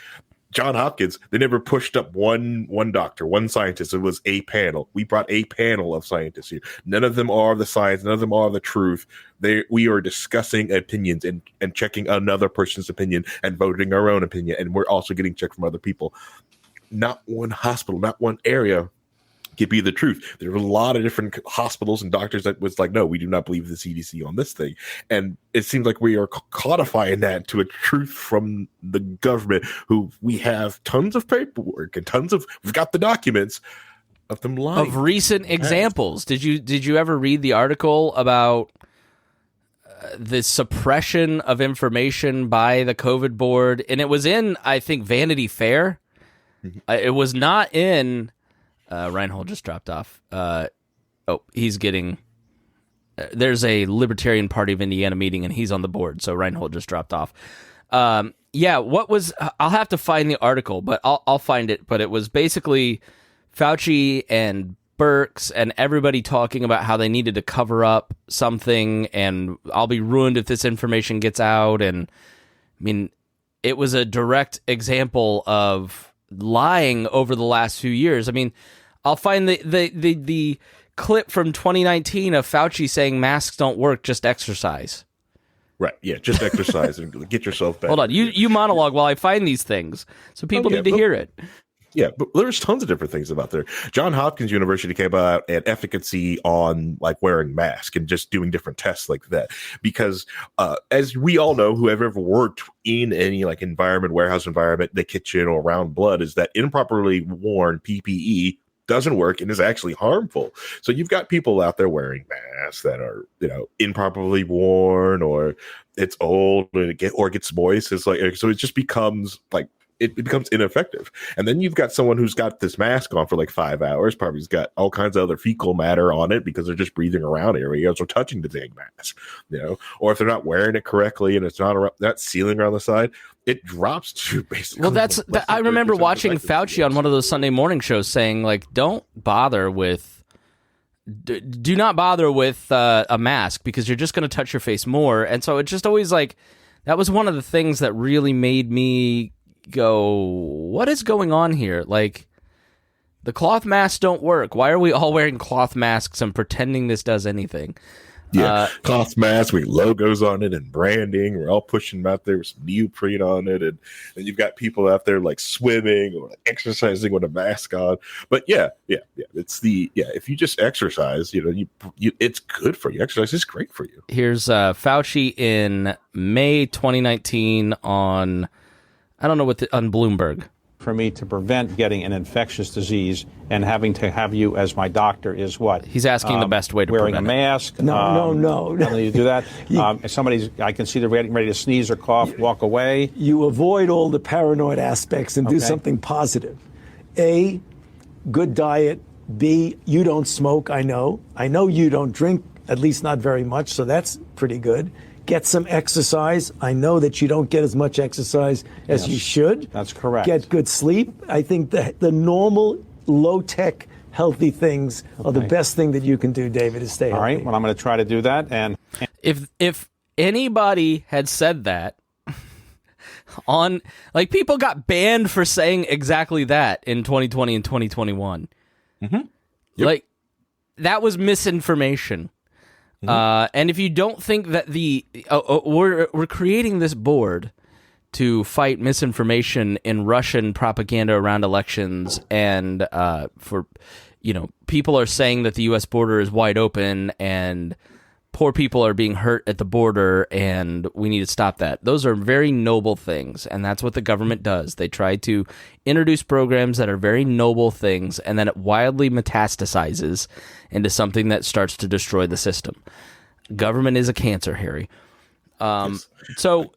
John Hopkins, they never pushed up one doctor, one scientist. It was a panel. We brought a panel of scientists here. None of them are the science. None of them are the truth. We are discussing opinions and checking another person's opinion and voting our own opinion. And we're also getting checked from other people. Not one hospital, not one area could be the truth. There were a lot of different hospitals and doctors that was like, no, we do not believe the CDC on this thing. And it seems like we are codifying that to a truth from the government, who we have tons of paperwork and we've got the documents of them lying. Of recent examples. Did you ever read the article about the suppression of information by the COVID board? And it was in, I think, Vanity Fair. It was not in... Reinhold just dropped off. He's getting... there's a Libertarian Party of Indiana meeting, and he's on the board, so Reinhold just dropped off. What was... I'll have to find the article, but I'll find it. But it was basically Fauci and Birx and everybody talking about how they needed to cover up something, and I'll be ruined if this information gets out. And, I mean, it was a direct example of lying over the last few years. I mean, I'll find the clip from 2019 of Fauci saying masks don't work, just exercise. Right. Yeah. Just exercise and get yourself better. Hold on. You monologue while I find these things, so people need to hear it. Yeah, but there's tons of different things about there. John Hopkins University came out at efficacy on like wearing masks and just doing different tests like that. Because as we all know, whoever ever worked in any like environment, warehouse environment, the kitchen or around blood, is that improperly worn PPE doesn't work and is actually harmful. So you've got people out there wearing masks that are, improperly worn, or it's old or gets moist. It's like, so it just becomes like, it becomes ineffective. And then you've got someone who's got this mask on for like 5 hours, probably's got all kinds of other fecal matter on it because they're just breathing around areas or touching the dang mask, or if they're not wearing it correctly and it's not sealing around the side, it drops to basically. Well, I remember watching Fauci on one of those Sunday morning shows saying, like, do not bother with a mask because you're just going to touch your face more. And so it just always like, that was one of the things that really made me go, what is going on here? Like, the cloth masks don't work. Why are we all wearing cloth masks and pretending this does anything? Yeah, cloth masks with logos on it and branding. We're all pushing them out there with some neoprene on it, and you've got people out there like swimming or like exercising with a mask on. But yeah. It's if you just exercise, it's good for you. Exercise is great for you. Here's Fauci in May 2019 on, I don't know on Bloomberg. For me to prevent getting an infectious disease and having to have you as my doctor is what? He's asking the best way to wearing prevent a mask. No. You do that. If somebody's, I can see they're ready to sneeze or cough, walk away. You avoid all the paranoid aspects and do something positive. A, good diet. B, you don't smoke. I know you don't drink, at least not very much, so that's pretty good. Get some exercise. I know that you don't get as much exercise as you should. That's correct. Get good sleep. I think that the normal, low-tech, healthy things are the best thing that you can do, David, is stay healthy. All right. Well, I'm going to try to do that. And if anybody had said that on, like, people got banned for saying exactly that in 2020 and 2021. Yep. Like, that was misinformation. And if you don't think that we're creating this board to fight misinformation in Russian propaganda around elections, and people are saying that the U.S. border is wide open and poor people are being hurt at the border and we need to stop that. Those are very noble things, and that's what the government does. They try to introduce programs that are very noble things, and then it wildly metastasizes into something that starts to destroy the system. Government is a cancer, Harry. Yes. So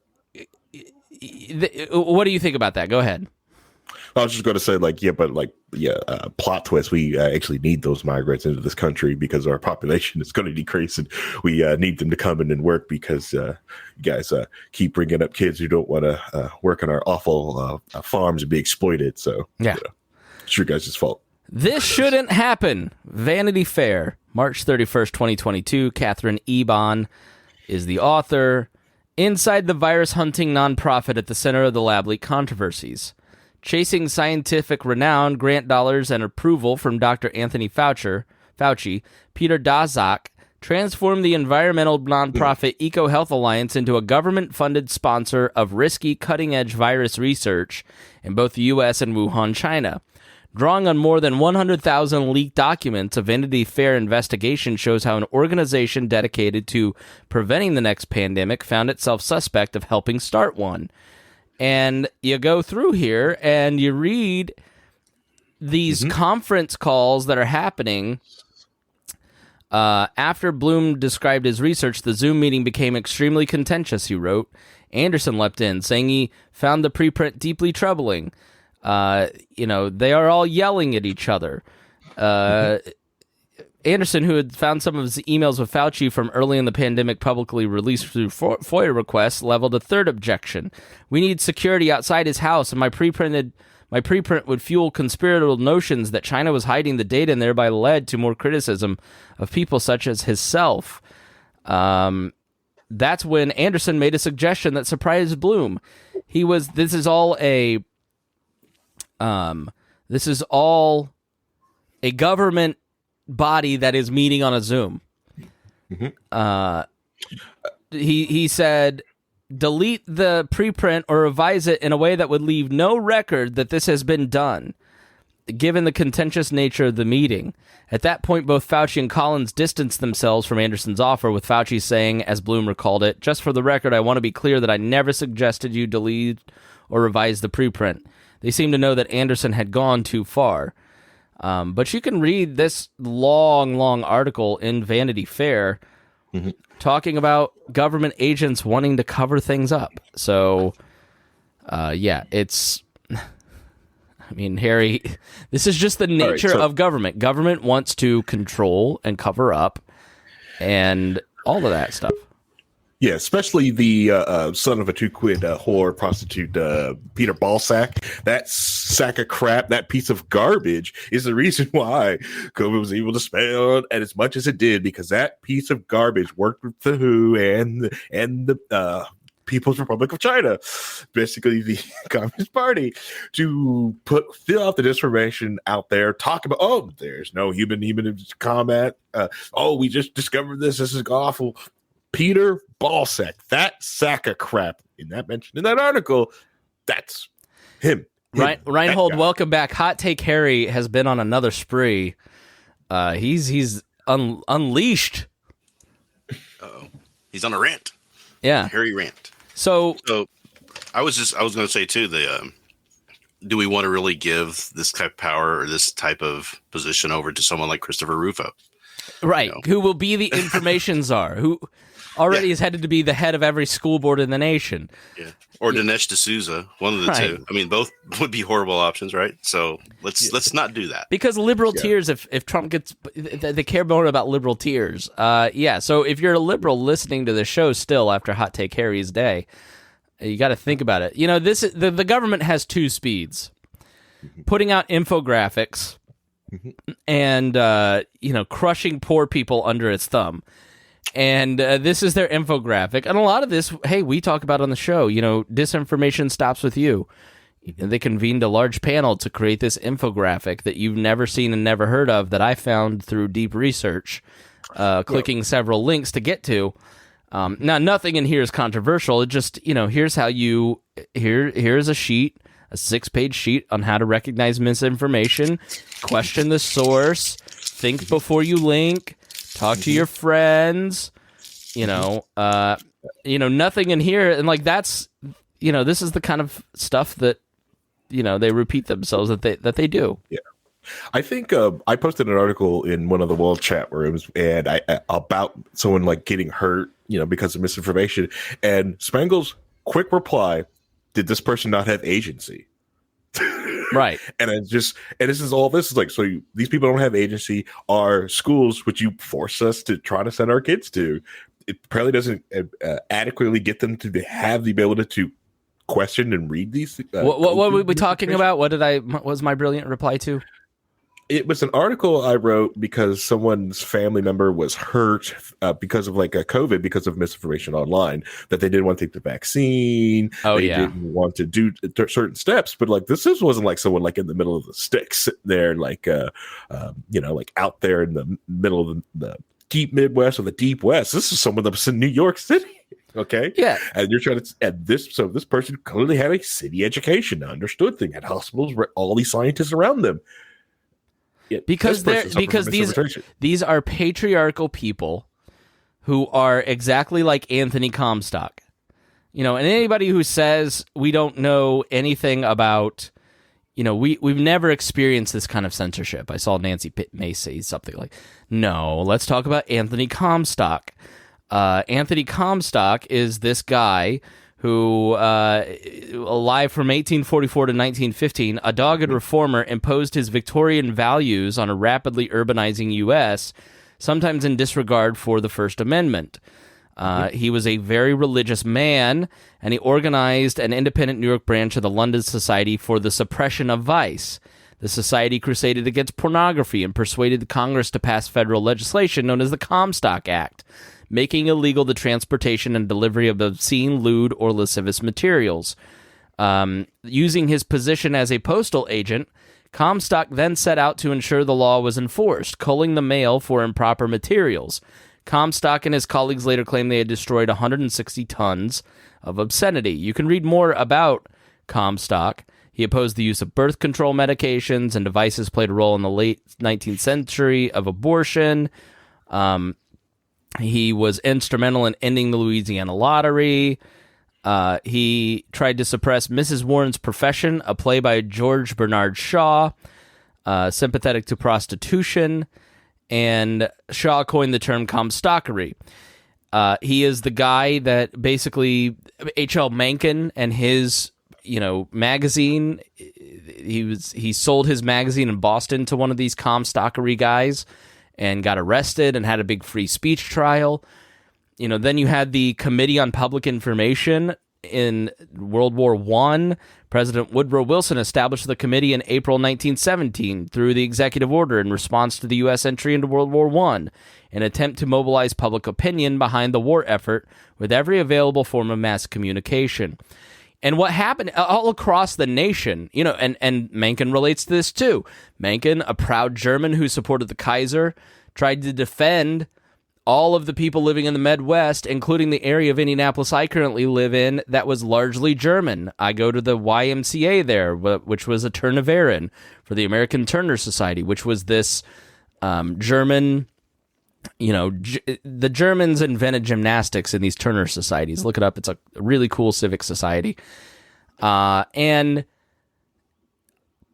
what do you think about that? Go ahead. I was just going to say, plot twist. We actually need those migrants into this country because our population is going to decrease, and we need them to come in and work because you guys keep bringing up kids who don't want to work on our awful farms and be exploited. So, yeah, it's your guys' fault. This shouldn't happen. Vanity Fair, March 31st, 2022. Catherine Ebon is the author. Inside the virus hunting nonprofit at the center of the lab leak controversies. Chasing scientific renown, grant dollars, and approval from Dr. Anthony Fauci, Peter Daszak transformed the environmental nonprofit EcoHealth Alliance into a government-funded sponsor of risky, cutting-edge virus research in both the U.S. and Wuhan, China. Drawing on more than 100,000 leaked documents, a Vanity Fair investigation shows how an organization dedicated to preventing the next pandemic found itself suspect of helping start one. And you go through here and you read these conference calls that are happening. After Bloom described his research, the Zoom meeting became extremely contentious, he wrote. Anderson leapt in, saying he found the preprint deeply troubling. They are all yelling at each other. Anderson, who had found some of his emails with Fauci from early in the pandemic publicly released through FOIA requests, leveled a third objection. We need security outside his house, and my preprint would fuel conspiratorial notions that China was hiding the data and thereby led to more criticism of people such as himself. That's when Anderson made a suggestion that surprised Bloom. This is all a government body that is meeting on a Zoom. He said, delete the preprint or revise it in a way that would leave no record that this has been done, given the contentious nature of the meeting. At that point, both Fauci and Collins distanced themselves from Anderson's offer, with Fauci saying, as Bloom recalled it, just for the record, I want to be clear that I never suggested you delete or revise the preprint. They seem to know that Anderson had gone too far. But you can read this long article in Vanity Fair talking about government agents wanting to cover things up. So, it's... I mean, Harry, this is just the nature of government. Government wants to control and cover up and all of that stuff. Yeah, especially the son of a two-quid whore prostitute, Peter Balsack. That sack of crap, that piece of garbage is the reason why COVID was able to spell and as much as it did, because that piece of garbage worked with the WHO and the People's Republic of China, basically the Communist Party, to fill out the disinformation out there, talk about, there's no human combat. We just discovered this is awful. Peter Balsack, that sack of crap in that article, that's him. Reinhold, welcome back. Hot Take Harry has been on another spree. He's unleashed. Uh-oh. He's on a rant. Yeah. Harry rant. So I was going to say too, do we want to really give this type of power or this type of position over to someone like Christopher Rufo? Right. Who will be the information czar, who already is headed to be the head of every school board in the nation. Yeah. Or Dinesh D'Souza, one of the two. I mean, both would be horrible options, right? So let's not do that. Because liberal tears, if Trump gets, they care more about liberal tears. So if you're a liberal listening to the show still after Hot Take Harry's day, you got to think about it. The government has two speeds: putting out infographics and crushing poor people under its thumb. And this is their infographic. And a lot of this, hey, we talk about on the show, disinformation stops with you. They convened a large panel to create this infographic that you've never seen and never heard of that I found through deep research, clicking several links to get to. Now, nothing in here is controversial. It just, here's how here's a sheet, a 6-page sheet on how to recognize misinformation, question the source, think before you link, talk to your friends, nothing in here. And that's, this is the kind of stuff that, they repeat themselves that they do. Yeah. I think I posted an article in one of the wall chat rooms and about someone getting hurt, because of misinformation. And Spangle's quick reply: "Did this person not have agency?" Right. And this is so these people don't have agency. Our schools, which you force us to try to send our kids to, it probably doesn't adequately get them to have the ability to question and read these. What were we talking about? What was my brilliant reply to? It was an article I wrote because someone's family member was hurt because of a COVID, because of misinformation online, that they didn't want to take the vaccine. They didn't want to do certain steps. But this wasn't someone in the middle of the sticks there, out there in the middle of the deep Midwest or the deep West. This is someone that was in New York City. Okay. Yeah. And you're trying to, so this person clearly had a city education, understood thing, had hospitals, all these scientists around them. Yeah, because these are patriarchal people who are exactly like Anthony Comstock. And anybody who says we don't know anything about, we've never experienced this kind of censorship. I saw Nancy Pitt may say something like, no, let's talk about Anthony Comstock. Anthony Comstock is this guy who, alive from 1844 to 1915, a dogged reformer, imposed his Victorian values on a rapidly urbanizing U.S., sometimes in disregard for the First Amendment. He was a very religious man, and he organized an independent New York branch of the London Society for the Suppression of Vice. The society crusaded against pornography and persuaded the Congress to pass federal legislation known as the Comstock Act, making illegal the transportation and delivery of obscene, lewd, or lascivious materials. Using his position as a postal agent, Comstock then set out to ensure the law was enforced, culling the mail for improper materials. Comstock and his colleagues later claimed they had destroyed 160 tons of obscenity. You can read more about Comstock. He opposed the use of birth control medications, and devices played a role in the late 19th century of abortion. He was instrumental in ending the Louisiana lottery. He tried to suppress Mrs. Warren's Profession, a play by George Bernard Shaw, sympathetic to prostitution, and Shaw coined the term Comstockery. He is the guy that basically H.L. Mencken and his magazine. He sold his magazine in Boston to one of these Comstockery guys, and got arrested and had a big free speech trial. Then you had the Committee on Public Information in World War I. President Woodrow Wilson established the committee in April 1917 through the executive order in response to the U.S. entry into World War I, an attempt to mobilize public opinion behind the war effort with every available form of mass communication. And what happened all across the nation, and Mencken relates to this too. Mencken, a proud German who supported the Kaiser, tried to defend all of the people living in the Midwest, including the area of Indianapolis I currently live in that was largely German. I go to the YMCA there, which was a Turn of Aaron, for the American Turner Society, which was this German... the Germans invented gymnastics in these Turner societies. Look it up. It's a really cool civic society. And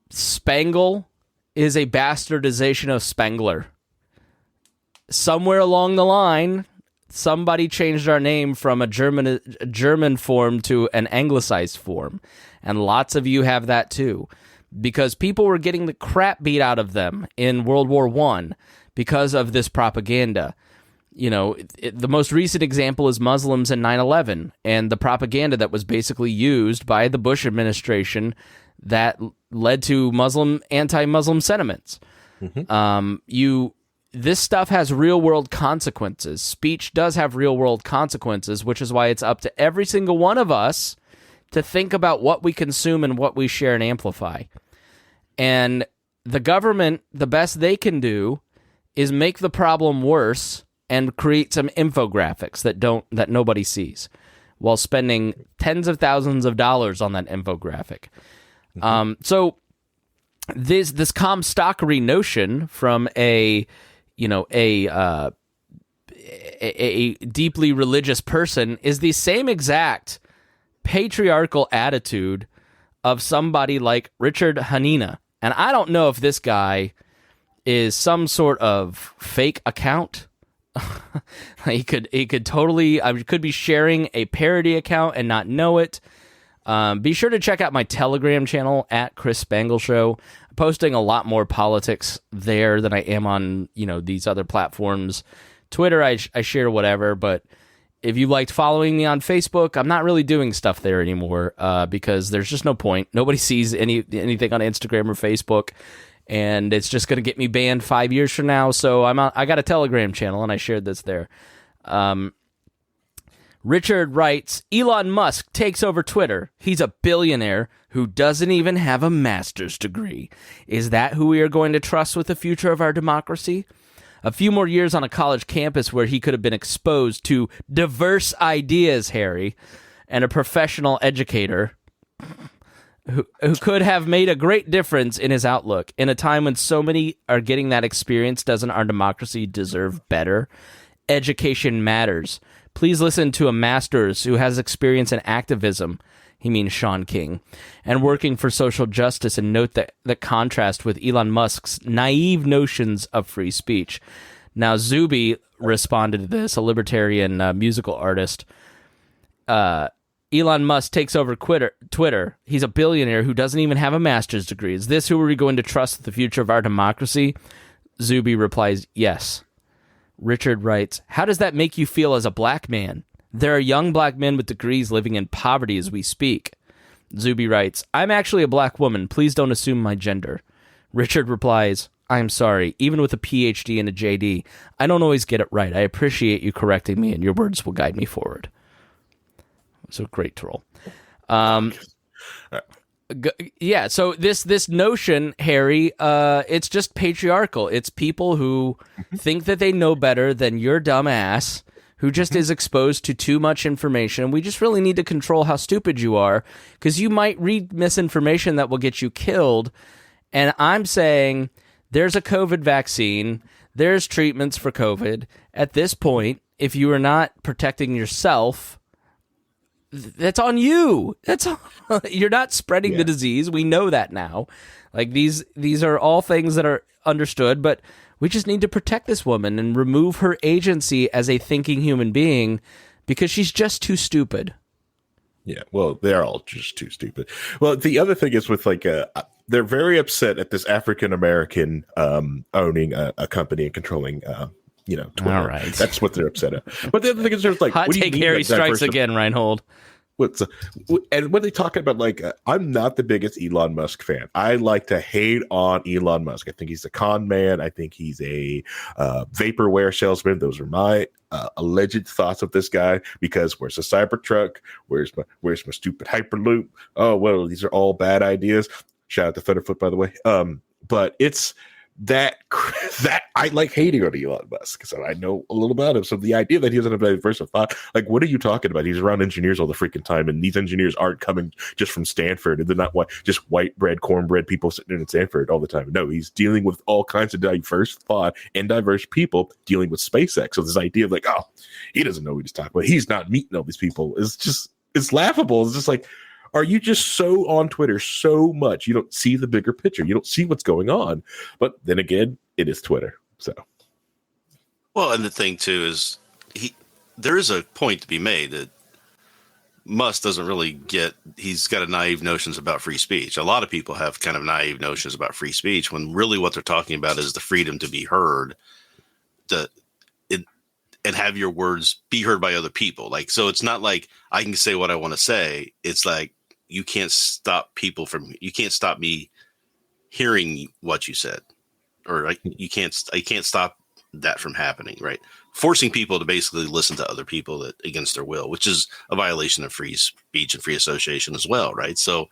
Spangle is a bastardization of Spangler. Somewhere along the line, somebody changed our name from a German form to an anglicized form. And lots of you have that too. Because people were getting the crap beat out of them in World War I. Because of this propaganda. The most recent example is Muslims in 9/11 and the propaganda that was basically used by the Bush administration that led to anti-Muslim sentiments. Mm-hmm. this stuff has real world consequences. Speech does have real world consequences, which is why it's up to every single one of us to think about what we consume and what we share and amplify. And the government, the best they can do is make the problem worse and create some infographics that nobody sees, while spending tens of thousands of dollars on that infographic. So this Comstockery notion from a deeply religious person is the same exact patriarchal attitude of somebody like Richard Hanina. And I don't know if this guy is some sort of fake account. he could totally, I could be sharing a parody account and not know it. Be sure to check out my Telegram channel at Chris Spangle Show. I'm posting a lot more politics there than I am on, these other platforms. Twitter, I share whatever, but if you liked following me on Facebook, I'm not really doing stuff there anymore because there's just no point. Nobody sees anything on Instagram or Facebook, and it's just going to get me banned 5 years from now. So I got a Telegram channel, and I shared this there. Richard writes, Elon Musk takes over Twitter. He's a billionaire who doesn't even have a master's degree. Is that who we are going to trust with the future of our democracy? A few more years on a college campus where he could have been exposed to diverse ideas, Harry, and a professional educator who could have made a great difference in his outlook. In a time when so many are getting that experience, doesn't our democracy deserve better? Education matters. Please listen to a master's who has experience in activism, he means Sean King, and working for social justice, and note the contrast with Elon Musk's naive notions of free speech. Now, Zuby responded to this, a libertarian musical artist. Elon Musk takes over Twitter. He's a billionaire who doesn't even have a master's degree. Is this who we're going to trust with the future of our democracy? Zuby replies, yes. Richard writes, how does that make you feel as a black man? There are young black men with degrees living in poverty as we speak. Zuby writes, I'm actually a black woman. Please don't assume my gender. Richard replies, I'm sorry. Even with a PhD and a JD, I don't always get it right. I appreciate you correcting me, and your words will guide me forward. So great troll. Yeah, so this notion, Harry, it's just patriarchal. It's people who think that they know better than your dumb ass, who just is exposed to too much information. We just really need to control how stupid you are, because you might read misinformation that will get you killed. And I'm saying there's a COVID vaccine. There's treatments for COVID. At this point, if you are not protecting yourself, that's on you. You're not spreading the disease. We know that now. Like these are all things that are understood, but we just need to protect this woman and remove her agency as a thinking human being because she's just too stupid. Yeah, well, they're all just too stupid. Well, the other thing is with they're very upset at this African American owning a company and controlling Twitter. All right. That's what they're upset at. But the other thing is there's hot what do you take mean Harry that strikes again, Reinhold. And when they talk about I'm not the biggest Elon Musk fan. I like to hate on Elon Musk. I think he's a con man. I think he's a vaporware salesman. Those are my alleged thoughts of this guy. Because where's the Cybertruck? Where's my stupid Hyperloop? Oh well, these are all bad ideas. Shout out to Thunderfoot, by the way. But it's that I like hating on Elon Musk. So I know a little about him. So the idea that he doesn't have a diverse thought, what are you talking about? He's around engineers all the freaking time, and these engineers aren't coming just from Stanford, and they're not just white bread, cornbread people sitting in Stanford all the time. No, he's dealing with all kinds of diverse thought and diverse people dealing with SpaceX. So this idea of he doesn't know what he's talking about. He's not meeting all these people. It's laughable. It's just are you just so on Twitter so much you don't see the bigger picture? You don't see what's going on. But then again, it is Twitter. So, well, and the thing too is there is a point to be made that Musk doesn't really get. He's got naive notions about free speech. A lot of people have kind of naive notions about free speech when really what they're talking about is the freedom to be heard, and have your words be heard by other people. So it's not like I can say what I want to say. It's like you can't stop me hearing what you said, or I can't stop that from happening, right? Forcing people to basically listen to other people that against their will, which is a violation of free speech and free association as well, right? So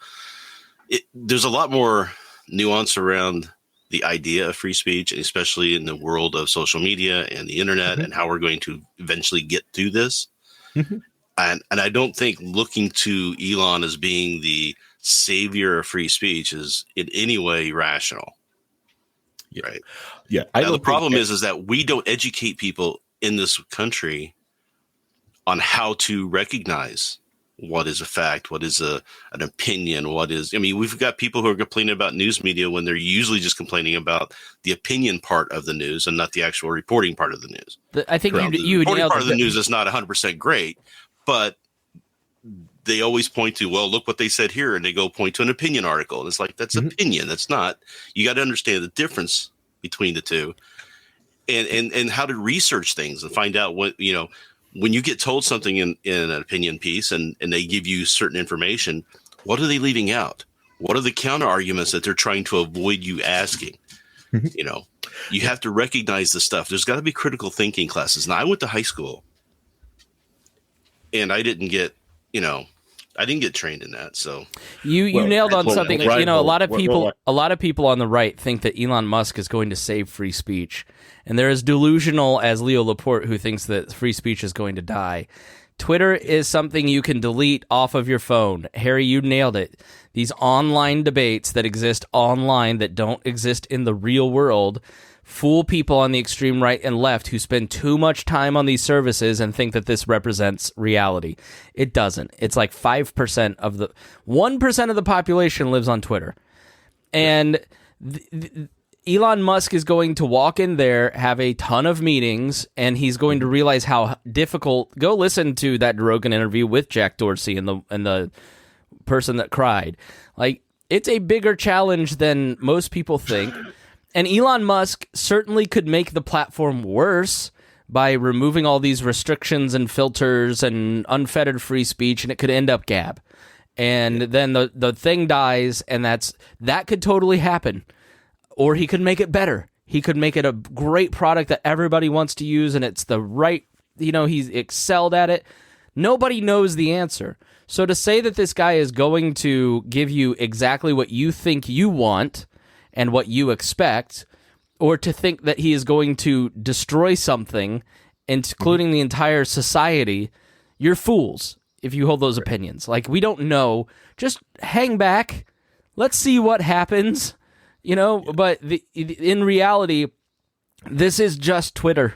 there's a lot more nuance around the idea of free speech, especially in the world of social media and the internet, and how we're going to eventually get to this. And I don't think looking to Elon as being the savior of free speech is in any way rational. Yeah. Right. Yeah. Now, the problem is that we don't educate people in this country on how to recognize what is a fact, what is an opinion, we've got people who are complaining about news media when they're usually just complaining about the opinion part of the news and not the actual reporting part of the news. I think you reporting nailed part of the news is not 100% great, but they always point to, well, look what they said here, and they go point to an opinion article. And it's like, that's opinion. That's not, you got to understand the difference between the two and how to research things and find out what, when you get told something in an opinion piece and they give you certain information, what are they leaving out? What are the counter arguments that they're trying to avoid you asking? You have to recognize the stuff. There's got to be critical thinking classes. Now, I went to high school and I didn't get trained in that. So you nailed on something. Right, a lot of people on the right think that Elon Musk is going to save free speech, and they're as delusional as Leo Laporte, who thinks that free speech is going to die. Twitter is something you can delete off of your phone. Harry, you nailed it. These online debates that exist online that don't exist in the real world fool people on the extreme right and left who spend too much time on these services and think that this represents reality. It doesn't. It's like 5% of 1% of the population lives on Twitter. And Elon Musk is going to walk in there, have a ton of meetings, and he's going to realize how difficult. Go listen to that Rogan interview with Jack Dorsey and the person that cried. Like, it's a bigger challenge than most people think. And Elon Musk certainly could make the platform worse by removing all these restrictions and filters and unfettered free speech, and it could end up Gab. And then the thing dies, and that could totally happen. Or he could make it better. He could make it a great product that everybody wants to use, and it's the right, he's excelled at it. Nobody knows the answer. So to say that this guy is going to give you exactly what you think you want and what you expect, or to think that he is going to destroy something, including the entire society, you're fools if you hold those opinions. Like, we don't know. Just hang back. Let's see what happens, But in reality, this is just Twitter,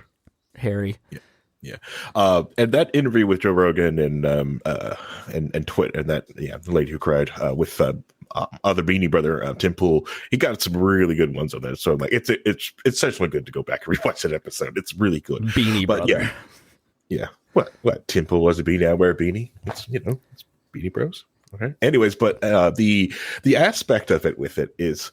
Harry. Yeah. And that interview with Joe Rogan and Twitter, and the lady who cried with other Beanie Brother, Tim Pool, he got some really good ones on that. So it's essentially good to go back and rewatch that episode. It's really good. Beanie Brother. Yeah. What? Tim Pool was a beanie. I wear a beanie. It's it's Beanie Bros. Okay. Anyways, but the aspect of it with it is,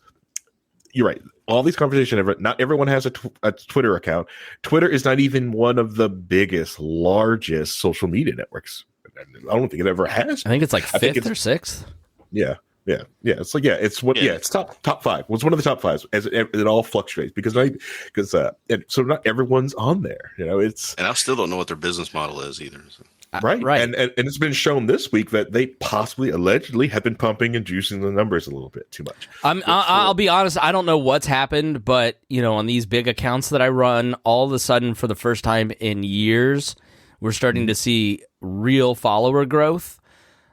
you're right. All these conversations, not everyone has a Twitter account. Twitter is not even one of the biggest, largest social media networks. I don't think it ever has. I think it's like fifth or sixth. Yeah. It's like, it's top five. Well, it's one of the top fives, as it all fluctuates because so not everyone's on there. And I still don't know what their business model is either. So. Right. And it's been shown this week that they possibly allegedly have been pumping and juicing the numbers a little bit too much. I'll be honest, I don't know what's happened, but on these big accounts that I run, all of a sudden for the first time in years, we're starting to see real follower growth.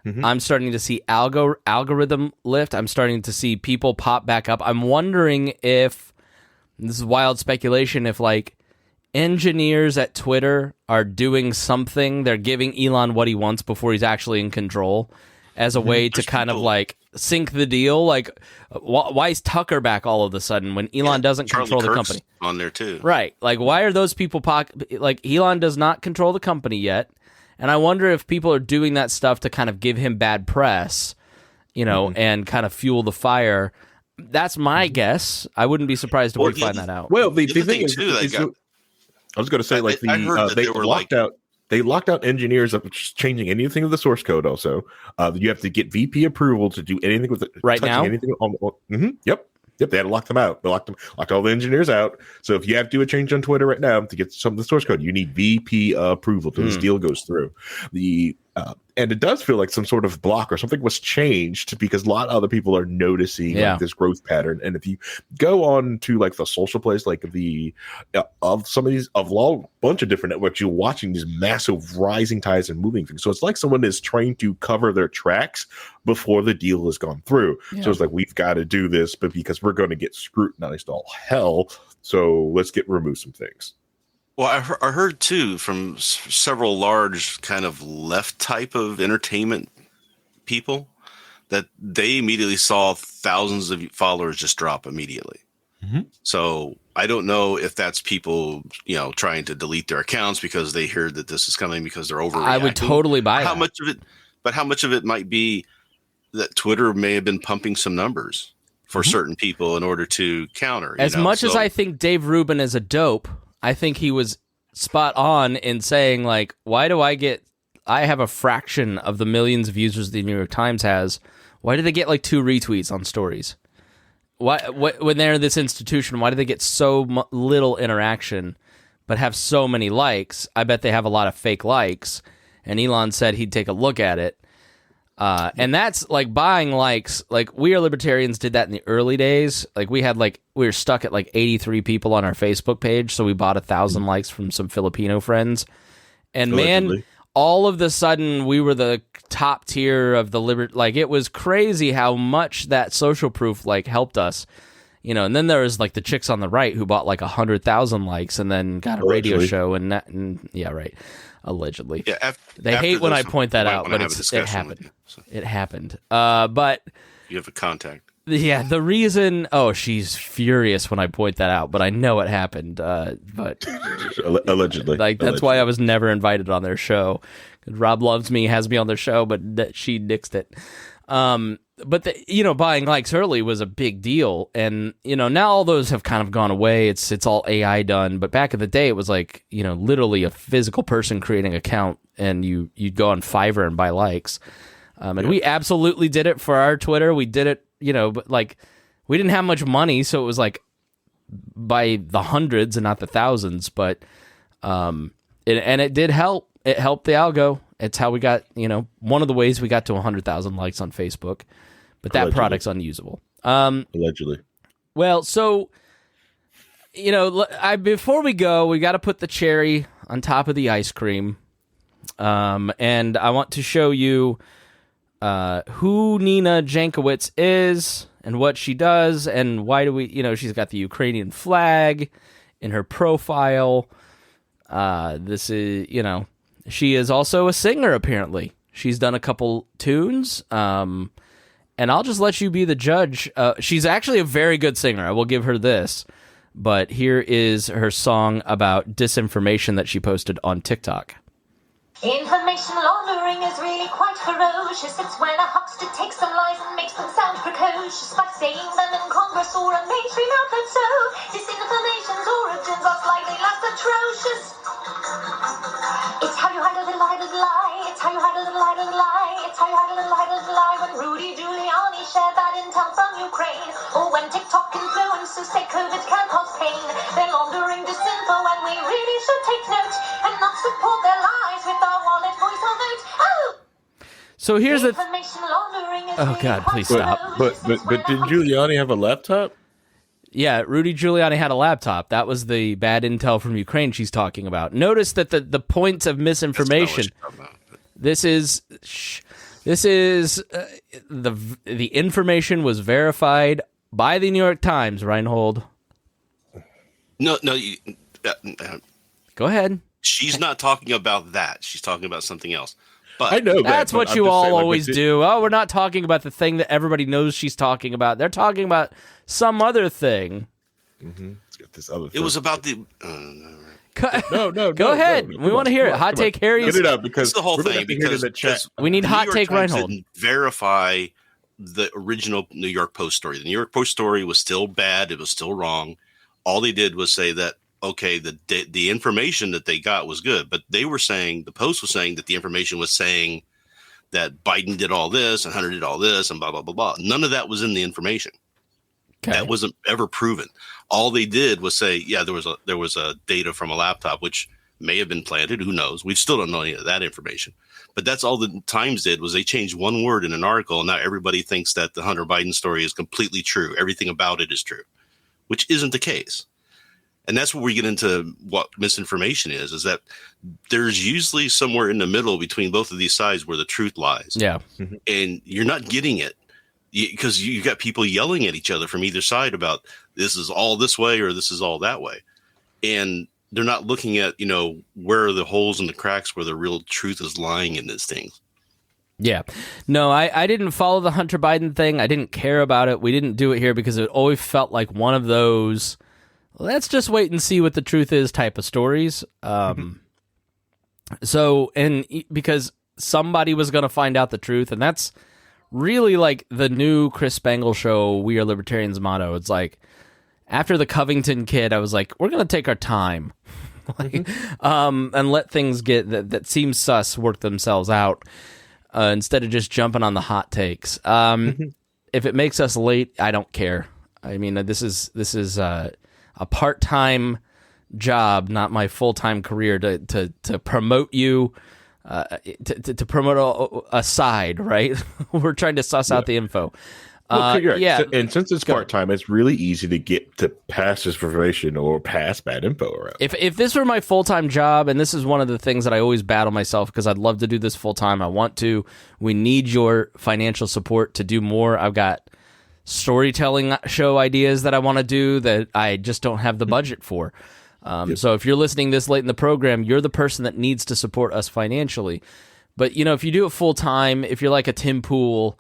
I'm starting to see algorithm lift. I'm starting to see people pop back up. I'm wondering if, this is wild speculation, if engineers at Twitter are doing something. They're giving Elon what he wants before he's actually in control, as a way to kind of sink the deal. Why is Tucker back all of a sudden when Elon doesn't control the company? On there too, right? Why are those people Elon does not control the company yet, and I wonder if people are doing that stuff to kind of give him bad press, and kind of fuel the fire. That's my guess. I wouldn't be surprised if we find that out. Well, the thing is, I was going to say, they locked out engineers of changing anything of the source code. Also, you have to get VP approval to do anything with it. Right now, anything on. Yep. Yep, they had to lock them out. They locked all the engineers out. So if you have to do a change on Twitter right now to get some of the source code, you need VP approval till this deal goes through. And it does feel like some sort of block or something was changed because a lot of other people are noticing like, this growth pattern. And if you go on to like the social place, like of some of these of a bunch of different networks, you're watching these massive rising tides and moving things. So it's like someone is trying to cover their tracks before the deal has gone through. Yeah. So it's like, we've got to do this, but because we're going to get scrutinized all hell. So let's remove some things. Well, I heard too from several large kind of left type of entertainment people that they immediately saw thousands of followers just drop immediately. Mm-hmm. So I don't know if that's people, trying to delete their accounts because they heard that this is coming because they're overreacting. I would totally buy how much of it might be that Twitter may have been pumping some numbers for certain people in order to counter. As much as I think Dave Rubin is a dope, I think he was spot on in saying, like, why do I have a fraction of the millions of users the New York Times has. Why do they get like 2 retweets on stories? When they're this institution, why do they get so little interaction but have so many likes? I bet they have a lot of fake likes. And Elon said he'd take a look at it. And that's like buying likes. Like We Are Libertarians did that in the early days. Like we were stuck at like 83 people on our Facebook page. So we bought 1,000 likes from some Filipino friends. And allegedly, man, all of the sudden we were the top tier of the like it was crazy how much that social proof like helped us. And then there was like the chicks on the right who bought like 100,000 likes and then got a radio show and yeah, right. Allegedly. Yeah, they hate when I point that out, but it happened. It happened. But you have a contact. Yeah, the reason. Oh, she's furious when I point that out, but I know it happened. But allegedly, that's why I was never invited on their show. Rob loves me, has me on their show, but she nixed it. But buying likes early was a big deal, and now all those have kind of gone away. It's all AI done, but back in the day, it was like literally a physical person creating an account, and you'd go on Fiverr and buy likes. And we absolutely did it for our Twitter. We did it, but like we didn't have much money, so it was like by the hundreds and not the thousands. But it did help. It helped the algo. It's how we got, one of the ways we got to 100,000 likes on Facebook. But that allegedly. Product's unusable. Allegedly. Well, so, before we go, we got to put the cherry on top of the ice cream. And I want to show you who Nina Jankowicz is and what she does and why do we, she's got the Ukrainian flag in her profile. This is, she is also a singer, apparently. She's done a couple tunes. And I'll just let you be the judge. She's actually a very good singer. I will give her this. But here is her song about disinformation that she posted on TikTok. Information laundering is really quite ferocious. It's when a huckster takes some lies and makes them sound precocious by saying them in Congress or a mainstream outlet. So disinformation's origins are slightly less atrocious. It's how you hide a little lie. It's how you hide a little lie. It's how you hide a little lie. When Rudy Giuliani shared that intel from Ukraine, or when TikTok influencers say COVID can cause pain, they're laundering disinfo, and we really should take note and not support their lies with our wallet, voice, or vote. Oh. So here's the. Oh God! Please stop. But did Giuliani have a laptop? Yeah, Rudy Giuliani had a laptop. That was the bad intel from Ukraine she's talking about. Notice that the points of misinformation. This is the information was verified by the New York Times. Reinhold. No. Go ahead. She's not talking about that. She's talking about something else. But I know that's what you all always do. Oh, we're not talking about the thing that everybody knows she's talking about. They're talking about some other thing. Mm-hmm. It's got this other thing. It was about the. No. Go ahead. We want to hear it. Hot take Harry. Get it up because the whole thing. Because we need hot take Reinhold. Didn't verify the original New York Post story. The New York Post story was still bad. It was still wrong. All they did was say that. Okay, the information that they got was good, but they were saying, the Post was saying that the information was saying that Biden did all this and Hunter did all this and blah, blah, blah, blah. None of that was in the information. Okay. That wasn't ever proven. All they did was say, yeah, there was a data from a laptop, which may have been planted. Who knows? We still don't know any of that information. But that's all the Times did, was they changed one word in an article, and now everybody thinks that the Hunter Biden story is completely true. Everything about it is true, which isn't the case. And that's where we get into what misinformation is that there's usually somewhere in the middle between both of these sides where the truth lies. Yeah. And you're not getting it because you got people yelling at each other from either side about this is all this way or this is all that way. And they're not looking at, where are the holes and the cracks where the real truth is lying in these things. Yeah. No, I didn't follow the Hunter Biden thing. I didn't care about it. We didn't do it here because it always felt like one of those, let's just wait and see what the truth is type of stories. So, and because somebody was going to find out the truth, and that's really like the new Chris Spangle show, We Are Libertarians motto. It's like, after the Covington kid, I was like, we're going to take our time and let things get that seem sus work themselves out instead of just jumping on the hot takes. If it makes us late, I don't care. I mean, this is a part-time job, not my full-time career to promote you, to promote a side, right? We're trying to suss out the info. Yeah, and since it's part-time, it's really easy to get to pass disinformation or pass bad info around. If this were my full-time job, and this is one of the things that I always battle myself because I'd love to do this full-time, I want to. We need your financial support to do more. I've got storytelling show ideas that I want to do that I just don't have the budget for. So if you're listening this late in the program, you're the person that needs to support us financially. But, if you do it full-time, if you're like a Tim Pool,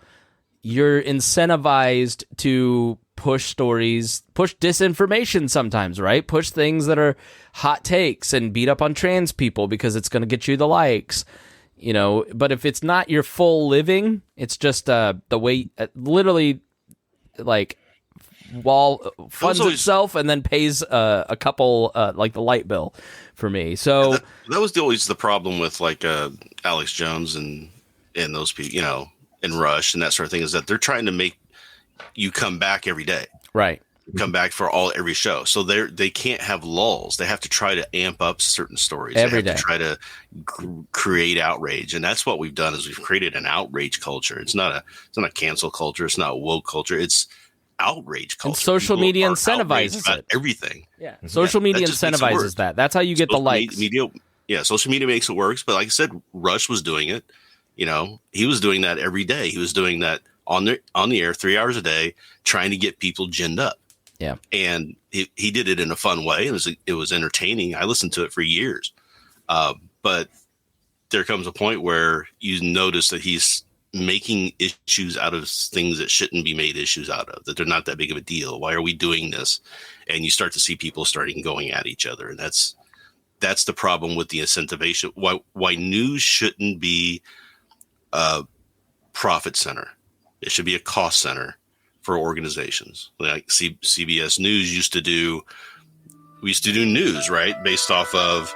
you're incentivized to push stories, push disinformation sometimes, right? Push things that are hot takes and beat up on trans people because it's going to get you the likes, But if it's not your full living, it's just the way, literally, like, funds itself and then pays a couple, like the light bill for me. So that was always the problem with like Alex Jones and those people, and Rush and that sort of thing, is that they're trying to make you come back every day, right? Come back for every show. So they can't have lulls. They have to try to amp up certain stories every day. To try to create outrage, and that's what we've done. Is we've created an outrage culture. It's not a cancel culture. It's not woke culture. It's outrage culture. And social media incentivizes it. Everything. Yeah, social media incentivizes that. That's how you get the likes. Social media makes it work. But like I said, Rush was doing it. He was doing that every day. He was doing that on the air 3 hours a day, trying to get people ginned up. Yeah. And he did it in a fun way. It was entertaining. I listened to it for years. But there comes a point where you notice that he's making issues out of things that shouldn't be made issues out of, that they're not that big of a deal. Why are we doing this? And you start to see people starting going at each other. And that's the problem with the incentivization. Why news shouldn't be a profit center. It should be a cost center for organizations. Like CBS News used to do news, right? Based off of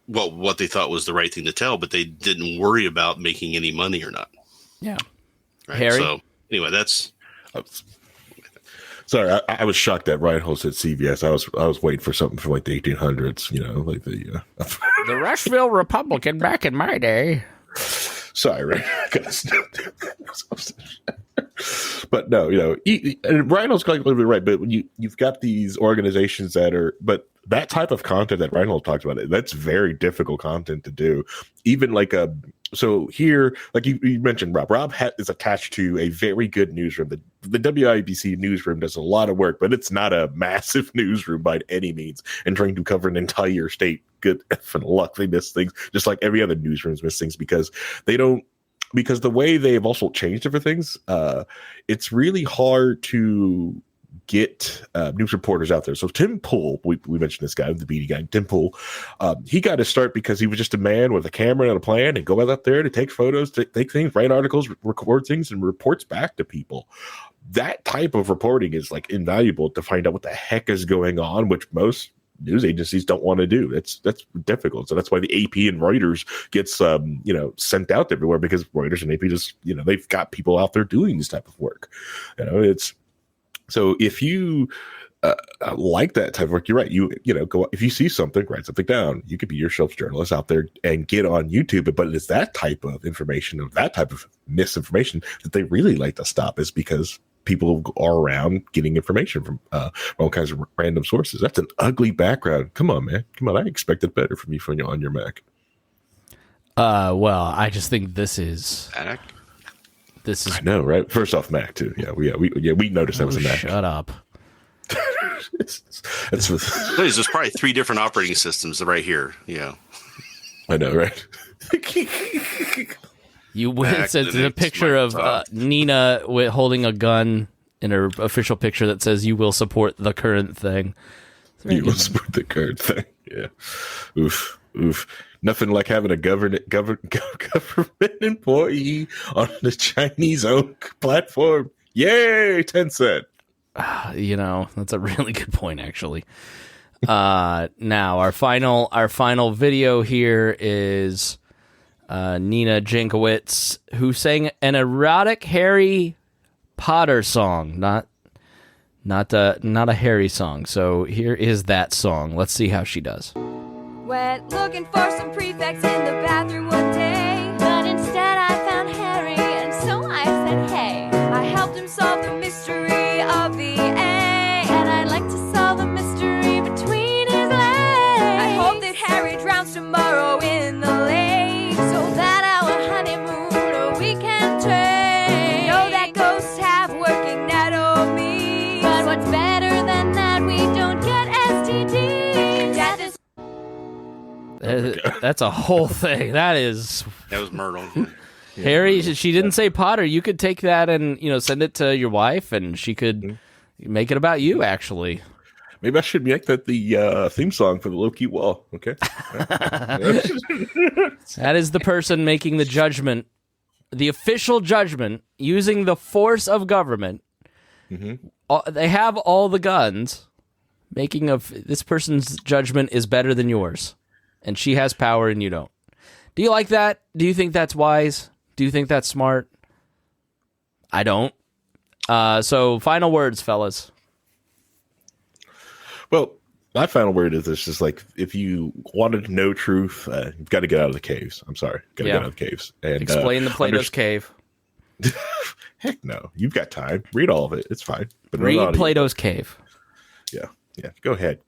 what they thought was the right thing to tell, but they didn't worry about making any money or not. Yeah. Right? Harry? So anyway, that's... Sorry, I was shocked that Ryan Holtz said CBS. I was waiting for something from like the 1800s, like the the Rushville Republican back in my day. Sorry, Ryan. But no, and Ryan Holtz is completely right. But when you've got these organizations but that type of content that Ryan Holtz talks about, that's very difficult content to do. Even like so here, like you mentioned, Rob is attached to a very good newsroom. The WIBC newsroom does a lot of work, but it's not a massive newsroom by any means. And trying to cover an entire state, good effing luck, they miss things just like every other newsroom's miss things because the way they've also changed different things, it's really hard to get news reporters out there. So Tim Pool, we mentioned this guy, the BD guy, Tim Pool, he got his start because he was just a man with a camera and a plan and go out there to take photos, take things, write articles, record things, and reports back to people. That type of reporting is like invaluable to find out what the heck is going on, which most news agencies don't want to do. That's difficult. So that's why the AP and Reuters gets sent out everywhere, because Reuters and AP just they've got people out there doing this type of work. It's so if you like that type of work, you're right. Go if you see something, write something down. You could be yourself journalist out there and get on YouTube. But it's that type of information, of that type of misinformation, that they really like to stop, is because people are around getting information from all kinds of random sources. That's an ugly background. Come on, man. Come on. I expected better from you when you're on your Mac. Well, I just think this is. Mac? This is. I know, right? First off, Mac too. We noticed that was a Mac. Shut up. There's probably 3 different operating systems right here. Yeah, I know, right? You went to the picture of Nina holding a gun in her official picture that says "You will support the current thing." You will support the current thing. Yeah. Oof. Nothing like having a government employee on the Chinese-owned platform. Yay, Tencent. That's a really good point, actually. Now our final video here is Nina Jankowicz, who sang an erotic Harry Potter song, not a Harry song. So here is that song. Let's see how she does. Went looking for some prefects in the bathroom one day, but instead I found Harry, and so I said, hey, I helped him solve the mystery of the A, and I'd like to solve the mystery between his legs. I hope that Harry drowns tomorrow in the lake, so that our honeymoon we can take. We know that ghosts have working anatomy, but what's better than that? We don't get STDs. Death is That's a whole thing. That was Myrtle. Harry. She didn't say Potter. You could take that and send it to your wife, and she could make it about you. Actually, maybe I should make that the theme song for the low-key wall. Okay, that is the person making the judgment, the official judgment, using the force of government. Mm-hmm. They have all the guns. Making of this person's judgment is better than yours. And she has power and you don't. Do you like that? Do you think that's wise? Do you think that's smart? I don't. So final words, fellas. Well, my final word is this: just like, if you wanted to know truth, you've got to get out of the caves. I'm sorry. Got to get out of the caves. And explain the Plato's Cave. Heck no. You've got time. Read all of it. It's fine. But read Plato's Cave. Yeah. Go ahead.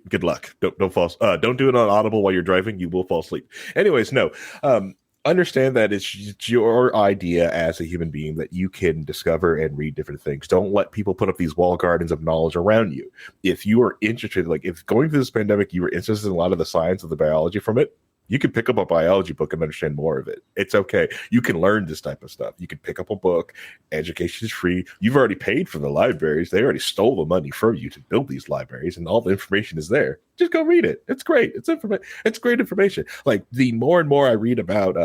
Good luck. Don't fall. Don't do it on Audible while you're driving. You will fall asleep. Anyways, no. Understand that it's your idea as a human being that you can discover and read different things. Don't let people put up these wall gardens of knowledge around you. If you are interested, like if going through this pandemic, you were interested in a lot of the science of the biology from it, you can pick up a biology book and understand more of it. It's okay. You can learn this type of stuff. You can pick up a book. Education is free. You've already paid for the libraries. They already stole the money from you to build these libraries, and all the information is there. Just go read it. It's great. It's great information. Like, the more and more I read about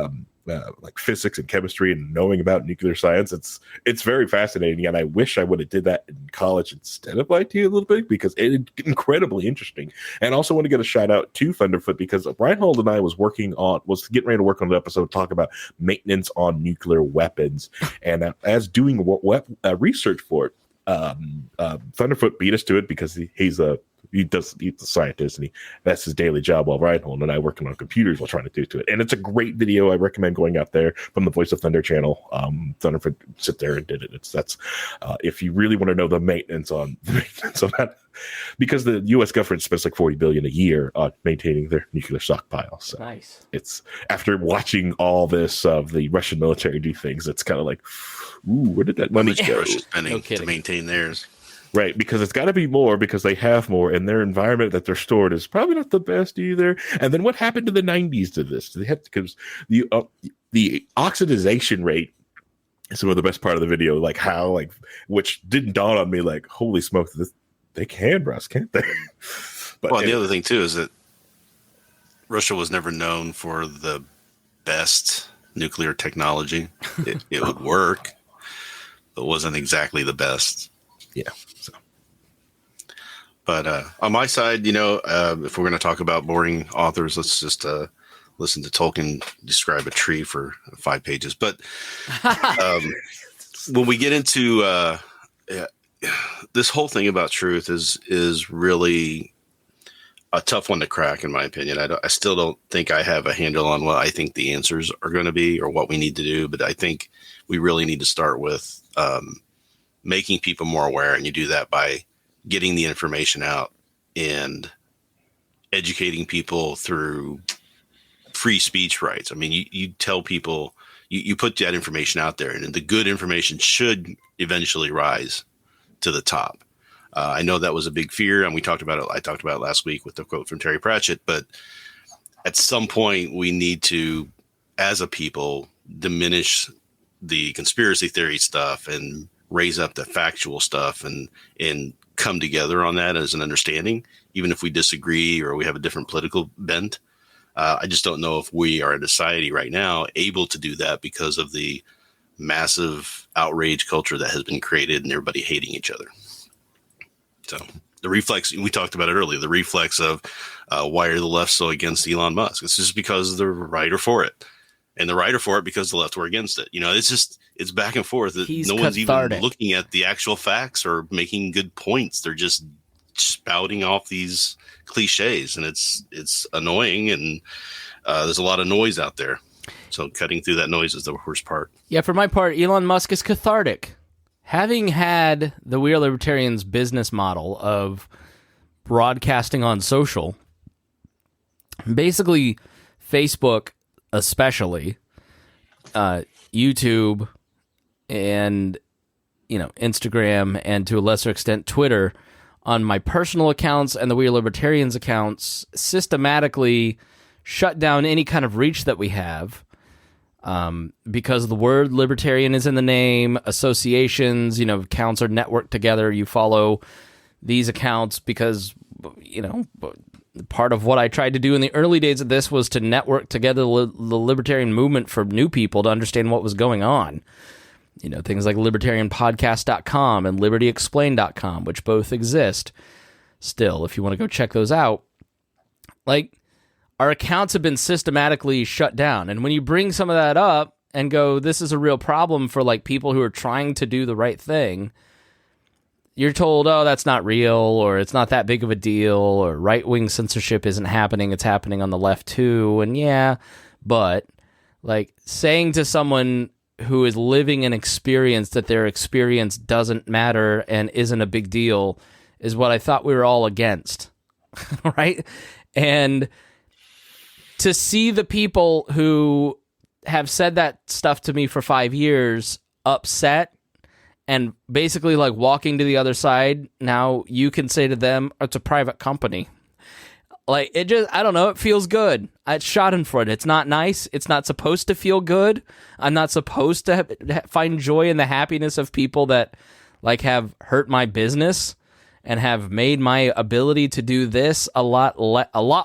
like physics and chemistry and knowing about nuclear science, it's very fascinating, and I wish I would have did that in college instead of IT a little bit, because it's incredibly interesting. And I also want to get a shout out to Thunderfoot, because Reinhold and I was getting ready to work on an episode to talk about maintenance on nuclear weapons, and as doing research for it, Thunderfoot beat us to it, because he's a scientist, and that's his daily job, while Reinhold and I working on computers while trying to do to it. And it's a great video. I recommend going out there from the Voice of Thunder channel. Thunderfoot sit there and did it. That's if you really want to know the maintenance on that, because the U.S. government spends like $40 billion a year on maintaining their nuclear stockpile. So nice. It's, after watching all this of the Russian military do things, it's kind of like, ooh, where did that money go? Russia's spending to maintain theirs. Right, because it's got to be more, because they have more, and their environment that they're stored is probably not the best either. And then what happened to the 90s to this? They have, because the oxidization rate is some of the best part of the video, like how, like, which didn't dawn on me, like, holy smoke, they can rust, can't they? But the other thing too is that Russia was never known for the best nuclear technology. It would work, but wasn't exactly the best. Yeah. So, But on my side, if we're going to talk about boring authors, let's just listen to Tolkien describe a tree for 5 pages. But when we get into this whole thing about truth is really a tough one to crack, in my opinion. I still don't think I have a handle on what I think the answers are going to be or what we need to do. But I think we really need to start with making people more aware. And you do that by getting the information out and educating people through free speech rights. I mean, you tell people, you put that information out there, and the good information should eventually rise to the top. I know that was a big fear, and I talked about it last week with the quote from Terry Pratchett, but at some point we need to, as a people, diminish the conspiracy theory stuff and raise up the factual stuff and come together on that as an understanding, even if we disagree or we have a different political bent. I just don't know if we are in a society right now able to do that because of the massive outrage culture that has been created and everybody hating each other. So the reflex, we talked about it earlier, the reflex of why are the left so against Elon Musk? It's just because the right are for it. And the right are for it because the left were against it. It's back and forth. He's no one's cathartic. even looking at the actual facts or making good points. They're just spouting off these cliches, and it's annoying, and there's a lot of noise out there. So cutting through that noise is the worst part. Yeah, for my part, Elon Musk is cathartic. Having had the We Are Libertarians business model of broadcasting on social, basically Facebook especially, YouTube, and Instagram, and to a lesser extent Twitter, on my personal accounts and the We Are Libertarians accounts, systematically shut down any kind of reach that we have, because the word libertarian is in the name. Associations, accounts are networked together. You follow these accounts because, part of what I tried to do in the early days of this was to network together the libertarian movement for new people to understand what was going on. Things like libertarianpodcast.com and libertyexplained.com, which both exist still, if you want to go check those out. Our accounts have been systematically shut down. And when you bring some of that up and go, this is a real problem for people who are trying to do the right thing, you're told, oh, that's not real, or it's not that big of a deal, or right-wing censorship isn't happening, it's happening on the left too. And yeah, but saying to someone who is living an experience that their experience doesn't matter and isn't a big deal is what I thought we were all against, right? And to see the people who have said that stuff to me for 5 years upset and basically walking to the other side, now you can say to them, it's a private company. It just, I don't know, it feels good. It's schadenfreude. It's not nice. It's not supposed to feel good. I'm not supposed to find joy in the happiness of people that have hurt my business and have made my ability to do this a lot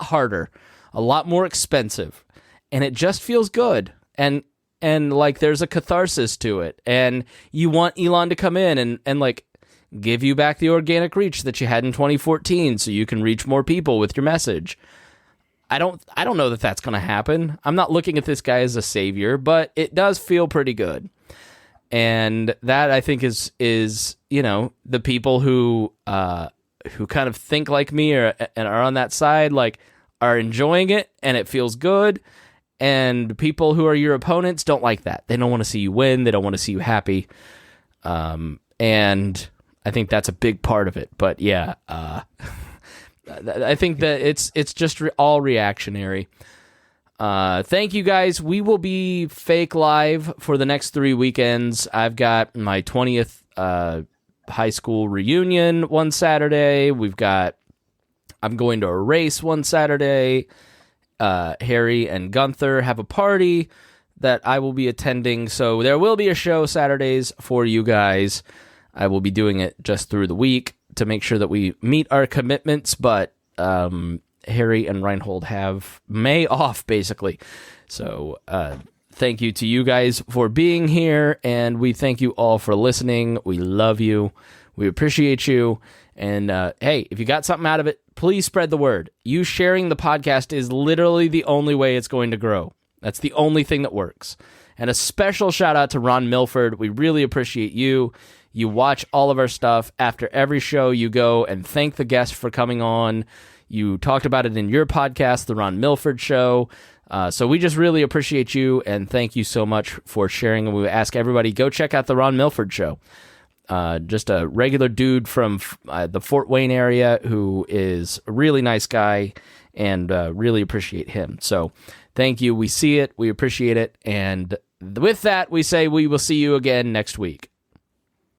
harder, a lot more expensive. And it just feels good. And there's a catharsis to it. And you want Elon to come in and give you back the organic reach that you had in 2014 so you can reach more people with your message. I don't know that that's going to happen. I'm not looking at this guy as a savior, but it does feel pretty good. And that, I think, is the people who kind of think like me and are on that side, are enjoying it, and it feels good. And people who are your opponents don't like that. They don't want to see you win. They don't want to see you happy. And I think that's a big part of it. But yeah, I think that it's just all reactionary. Thank you guys. We will be fake live for the next 3 weekends. I've got my 20th high school reunion one Saturday. I'm going to a race one Saturday. Harry and Gunther have a party that I will be attending. So there will be a show Saturdays for you guys. I will be doing it just through the week to make sure that we meet our commitments, but Harry and Reinhold have May off, basically. So Thank you to you guys for being here, and we thank you all for listening. We love you. We appreciate you. And hey, if you got something out of it, please spread the word. You sharing the podcast is literally the only way it's going to grow. That's the only thing that works. And a special shout out to Ron Milford. We really appreciate you. You watch all of our stuff. After every show, you go and thank the guest for coming on. You talked about it in your podcast, The Ron Milford Show. So we just really appreciate you, and thank you so much for sharing. And we ask everybody, go check out The Ron Milford Show. Just a regular dude from the Fort Wayne area who is a really nice guy, and really appreciate him. So thank you. We see it. We appreciate it. And with that, we say we will see you again next week.